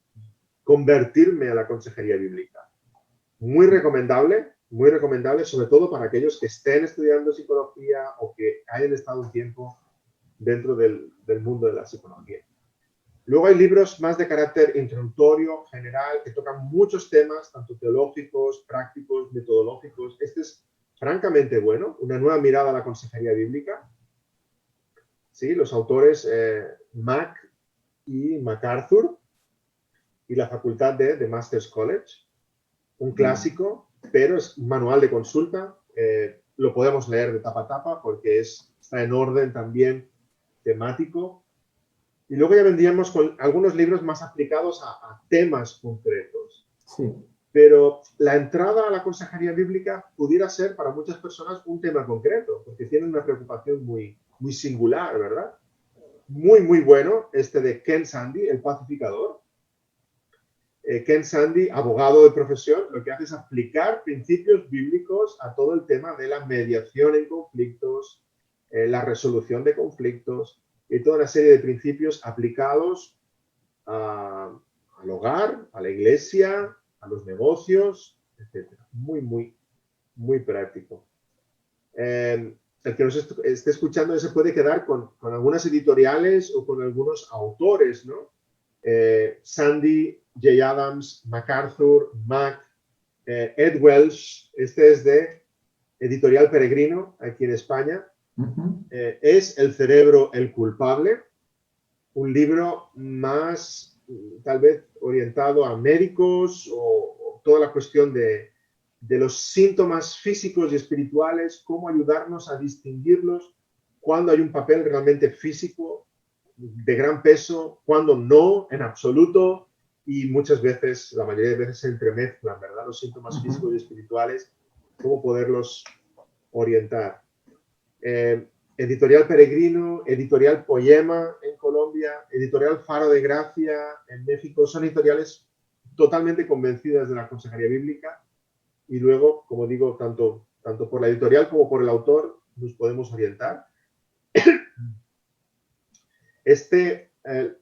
convertirme a la consejería bíblica. Muy recomendable, sobre todo para aquellos que estén estudiando psicología o que hayan estado un tiempo dentro del mundo de la psicología. Luego hay libros más de carácter introductorio, general, que tocan muchos temas, tanto teológicos, prácticos, metodológicos. Este es francamente bueno, una nueva mirada a la consejería bíblica. Sí, los autores Mack y MacArthur y la facultad de Master's College. Un clásico, pero es un manual de consulta. Lo podemos leer de tapa a tapa porque está en orden también temático. Y luego ya vendríamos con algunos libros más aplicados a temas concretos. Sí. Pero la entrada a la consejería bíblica pudiera ser para muchas personas un tema concreto, porque tienen una preocupación muy, muy singular, ¿verdad? Muy, muy bueno este de Ken Sande, el pacificador. Ken Sande, abogado de profesión, lo que hace es aplicar principios bíblicos a todo el tema de la mediación en conflictos, la resolución de conflictos y toda una serie de principios aplicados al hogar, a la iglesia, a los negocios, etc. Muy, muy, muy práctico. El que nos esté escuchando se puede quedar con algunas editoriales o con algunos autores, ¿no? Sande, Jay Adams, MacArthur, Mack, Ed Welch, este es de Editorial Peregrino, aquí en España. Es El cerebro, el culpable, un libro más tal vez orientado a médicos o toda la cuestión de los síntomas físicos y espirituales, cómo ayudarnos a distinguirlos, cuando hay un papel realmente físico de gran peso, cuando no, en absoluto, y muchas veces, la mayoría de veces se entremezclan, ¿verdad? Los síntomas físicos y espirituales, cómo poderlos orientar. Editorial Peregrino, Editorial Poema en Colombia, Editorial Faro de Gracia en México, son editoriales totalmente convencidas de la consejería bíblica y luego, como digo, tanto por la editorial como por el autor nos podemos orientar.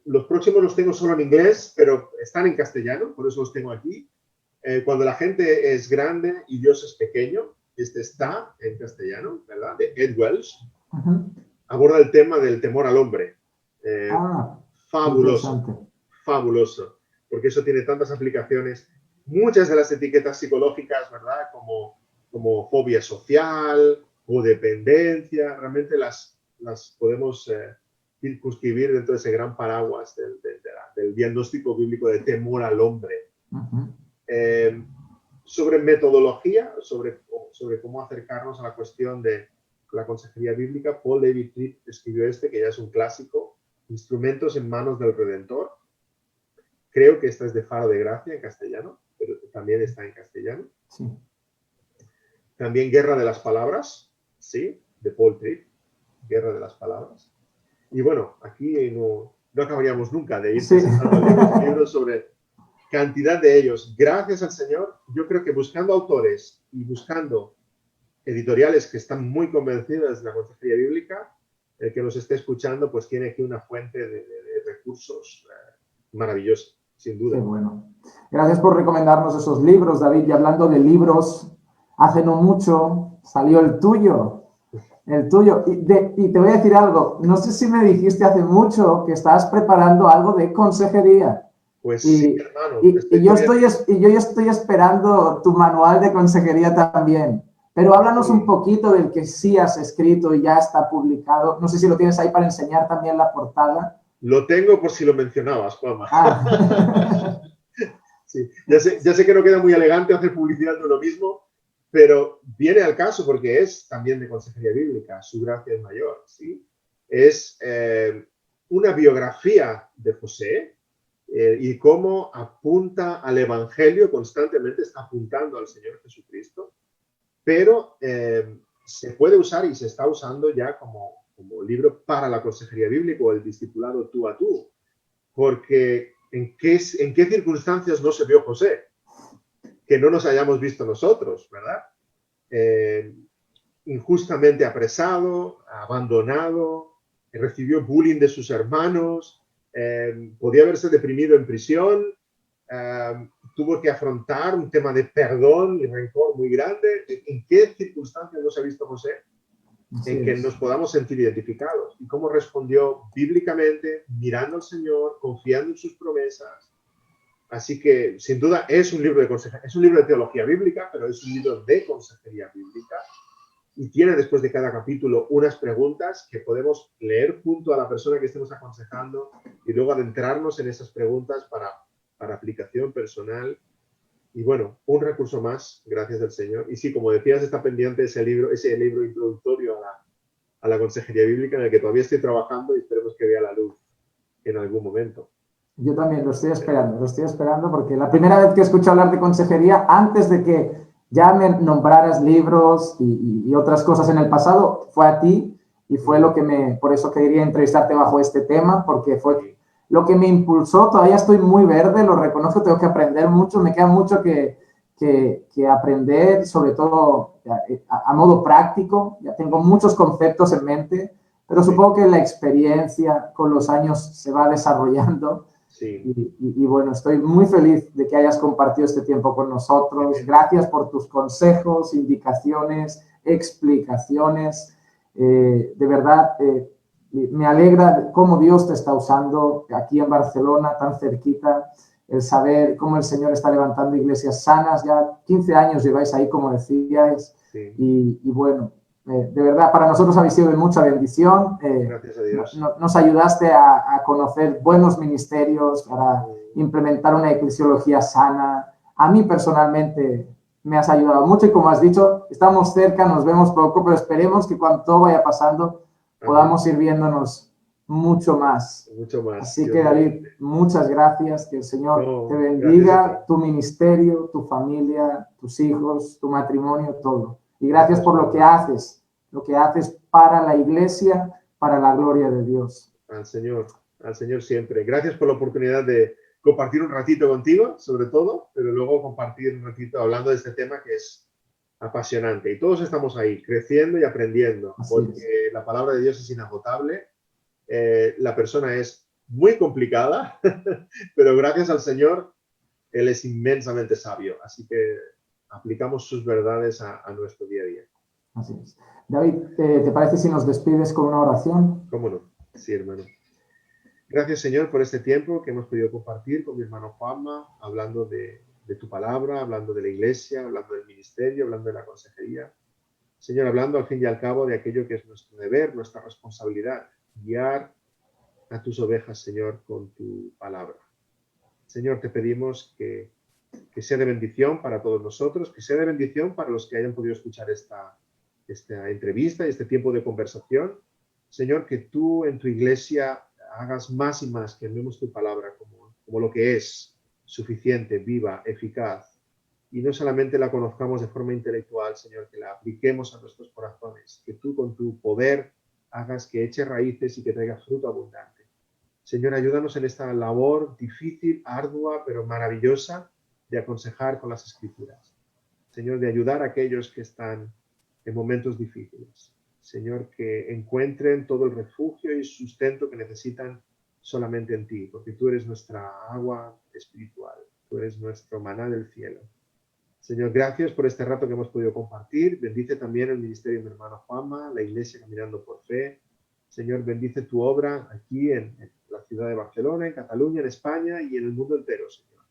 Los próximos los tengo solo en inglés, pero están en castellano, por eso los tengo aquí. Cuando la gente es grande y Dios es pequeño, este está en castellano, ¿verdad? De Ed Welch. Aborda el tema del temor al hombre. Fabuloso, fabuloso, porque eso tiene tantas aplicaciones. Muchas de las etiquetas psicológicas, ¿verdad? Como fobia social, codependencia, realmente las podemos circunscribir dentro de ese gran paraguas del diagnóstico bíblico de temor al hombre. Sobre metodología, sobre cómo acercarnos a la cuestión de la consejería bíblica, Paul David Tripp escribió que ya es un clásico, Instrumentos en manos del Redentor. Creo que esta es de Faro de Gracia en castellano, pero también está en castellano. Sí. También Guerra de las Palabras, sí, de Paul Tripp, Guerra de las Palabras. Y bueno, aquí no acabaríamos nunca de ir Sí. presentando libros sobre cantidad de ellos. Gracias al Señor, yo creo que buscando autores y buscando editoriales que están muy convencidas de la consejería bíblica, el que nos esté escuchando pues tiene aquí una fuente de recursos maravillosa, sin duda. Qué bueno. Gracias por recomendarnos esos libros, David. Y hablando de libros, hace no mucho salió el tuyo. El tuyo. Y te voy a decir algo. No sé si me dijiste hace mucho que estabas preparando algo de consejería. Pues sí, hermano. Yo ya estoy esperando tu manual de consejería también. Pero háblanos un poquito del que sí has escrito y ya está publicado. No sé si lo tienes ahí para enseñar también la portada. Lo tengo por si lo mencionabas, Juanma. Ah. Sí, ya sé que no queda muy elegante hacer publicidad de uno mismo, pero viene al caso porque es también de consejería bíblica, su gracia es mayor, ¿sí? Es una biografía de José y cómo apunta al Evangelio, constantemente está apuntando al Señor Jesucristo, pero se puede usar y se está usando ya como libro para la consejería bíblica o el discipulado tú a tú, porque ¿en qué circunstancias no se vio José? Que no nos hayamos visto nosotros, ¿verdad? Injustamente apresado, abandonado, recibió bullying de sus hermanos, podía haberse deprimido en prisión, tuvo que afrontar un tema de perdón y rencor muy grande. ¿En qué circunstancias no se ha visto José? En que nos podamos sentir identificados. Y cómo respondió bíblicamente, mirando al Señor, confiando en sus promesas. Así que, sin duda, es un libro de consejería, es un libro de teología bíblica, pero es un libro de consejería bíblica. Y tiene después de cada capítulo unas preguntas que podemos leer junto a la persona que estemos aconsejando y luego adentrarnos en esas preguntas para aplicación personal. Y bueno, un recurso más, gracias al Señor. Y sí, como decías, está pendiente ese libro introductorio a la consejería bíblica en el que todavía estoy trabajando y esperemos que vea la luz en algún momento. Yo también lo estoy esperando porque la primera vez que escucho hablar de consejería, antes de que ya me nombraras libros y otras cosas en el pasado, fue a ti y fue por eso quería entrevistarte bajo este tema, porque fue lo que me impulsó. Todavía estoy muy verde, lo reconozco, tengo que aprender mucho, me queda mucho que aprender, sobre todo a modo práctico. Ya tengo muchos conceptos en mente, pero supongo que la experiencia con los años se va desarrollando. Sí. Y bueno, estoy muy feliz de que hayas compartido este tiempo con nosotros. Gracias por tus consejos, indicaciones, explicaciones. De verdad, me alegra cómo Dios te está usando aquí en Barcelona, tan cerquita, el saber cómo el Señor está levantando iglesias sanas. Ya 15 años lleváis ahí, como decíais. Sí. Y bueno, de verdad, para nosotros habéis sido de mucha bendición. Gracias a Dios. Nos ayudaste a conocer buenos ministerios, para implementar una eclesiología sana. A mí personalmente me has ayudado mucho y como has dicho, estamos cerca, nos vemos poco, pero esperemos que cuando todo vaya pasando podamos ir viéndonos mucho más. Mucho más. Así que David, muchas gracias, que el Señor te bendiga, tu ministerio, tu familia, tus hijos, tu matrimonio, todo. Y gracias por lo que haces para la iglesia, para la gloria de Dios. Al Señor siempre. Gracias por la oportunidad de compartir un ratito contigo, sobre todo, pero luego compartir un ratito hablando de este tema que es apasionante. Y todos estamos ahí, creciendo y aprendiendo, porque la palabra de Dios es inagotable. La persona es muy complicada, pero gracias al Señor, Él es inmensamente sabio. Así que aplicamos sus verdades a nuestro día a día. Así es. David, ¿te parece si nos despides con una oración? ¿Cómo no? Sí, hermano. Gracias, Señor, por este tiempo que hemos podido compartir con mi hermano Juanma, hablando de tu palabra, hablando de la iglesia, hablando del ministerio, hablando de la consejería. Señor, hablando al fin y al cabo de aquello que es nuestro deber, nuestra responsabilidad, guiar a tus ovejas, Señor, con tu palabra. Señor, te pedimos que sea de bendición para todos nosotros, que sea de bendición para los que hayan podido escuchar esta esta entrevista y este tiempo de conversación. Señor, que tú en tu iglesia hagas más y más, que amemos tu palabra como lo que es, suficiente, viva, eficaz. Y no solamente la conozcamos de forma intelectual, Señor, que la apliquemos a nuestros corazones, que tú con tu poder hagas que eche raíces y que traiga fruto abundante. Señor, ayúdanos en esta labor difícil, ardua, pero maravillosa de aconsejar con las Escrituras. Señor, de ayudar a aquellos que están en momentos difíciles. Señor, que encuentren todo el refugio y sustento que necesitan solamente en ti, porque tú eres nuestra agua espiritual, tú eres nuestro maná del cielo. Señor, gracias por este rato que hemos podido compartir. Bendice también el ministerio de mi hermano Juanma, la iglesia Caminando por Fe. Señor, bendice tu obra aquí en la ciudad de Barcelona, en Cataluña, en España y en el mundo entero, Señor.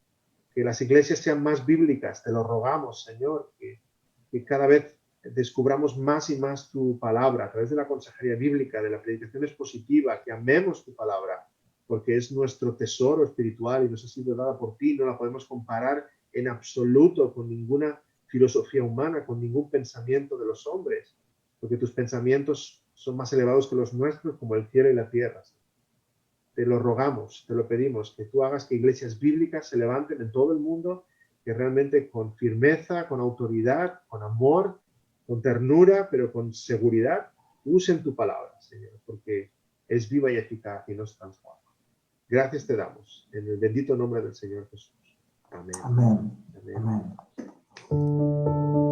Que las iglesias sean más bíblicas, te lo rogamos, Señor, que cada vez descubramos más y más tu palabra a través de la consejería bíblica, de la predicación expositiva, que amemos tu palabra, porque es nuestro tesoro espiritual y nos ha sido dada por ti, no la podemos comparar en absoluto con ninguna filosofía humana, con ningún pensamiento de los hombres, porque tus pensamientos son más elevados que los nuestros, como el cielo y la tierra. Te lo rogamos, te lo pedimos, que tú hagas que iglesias bíblicas se levanten en todo el mundo, que realmente con firmeza, con autoridad, con amor, con ternura, pero con seguridad, usen tu palabra, Señor, porque es viva y eficaz y nos transforma. Gracias te damos, en el bendito nombre del Señor Jesús. Amén. Amén. Amén. Amén.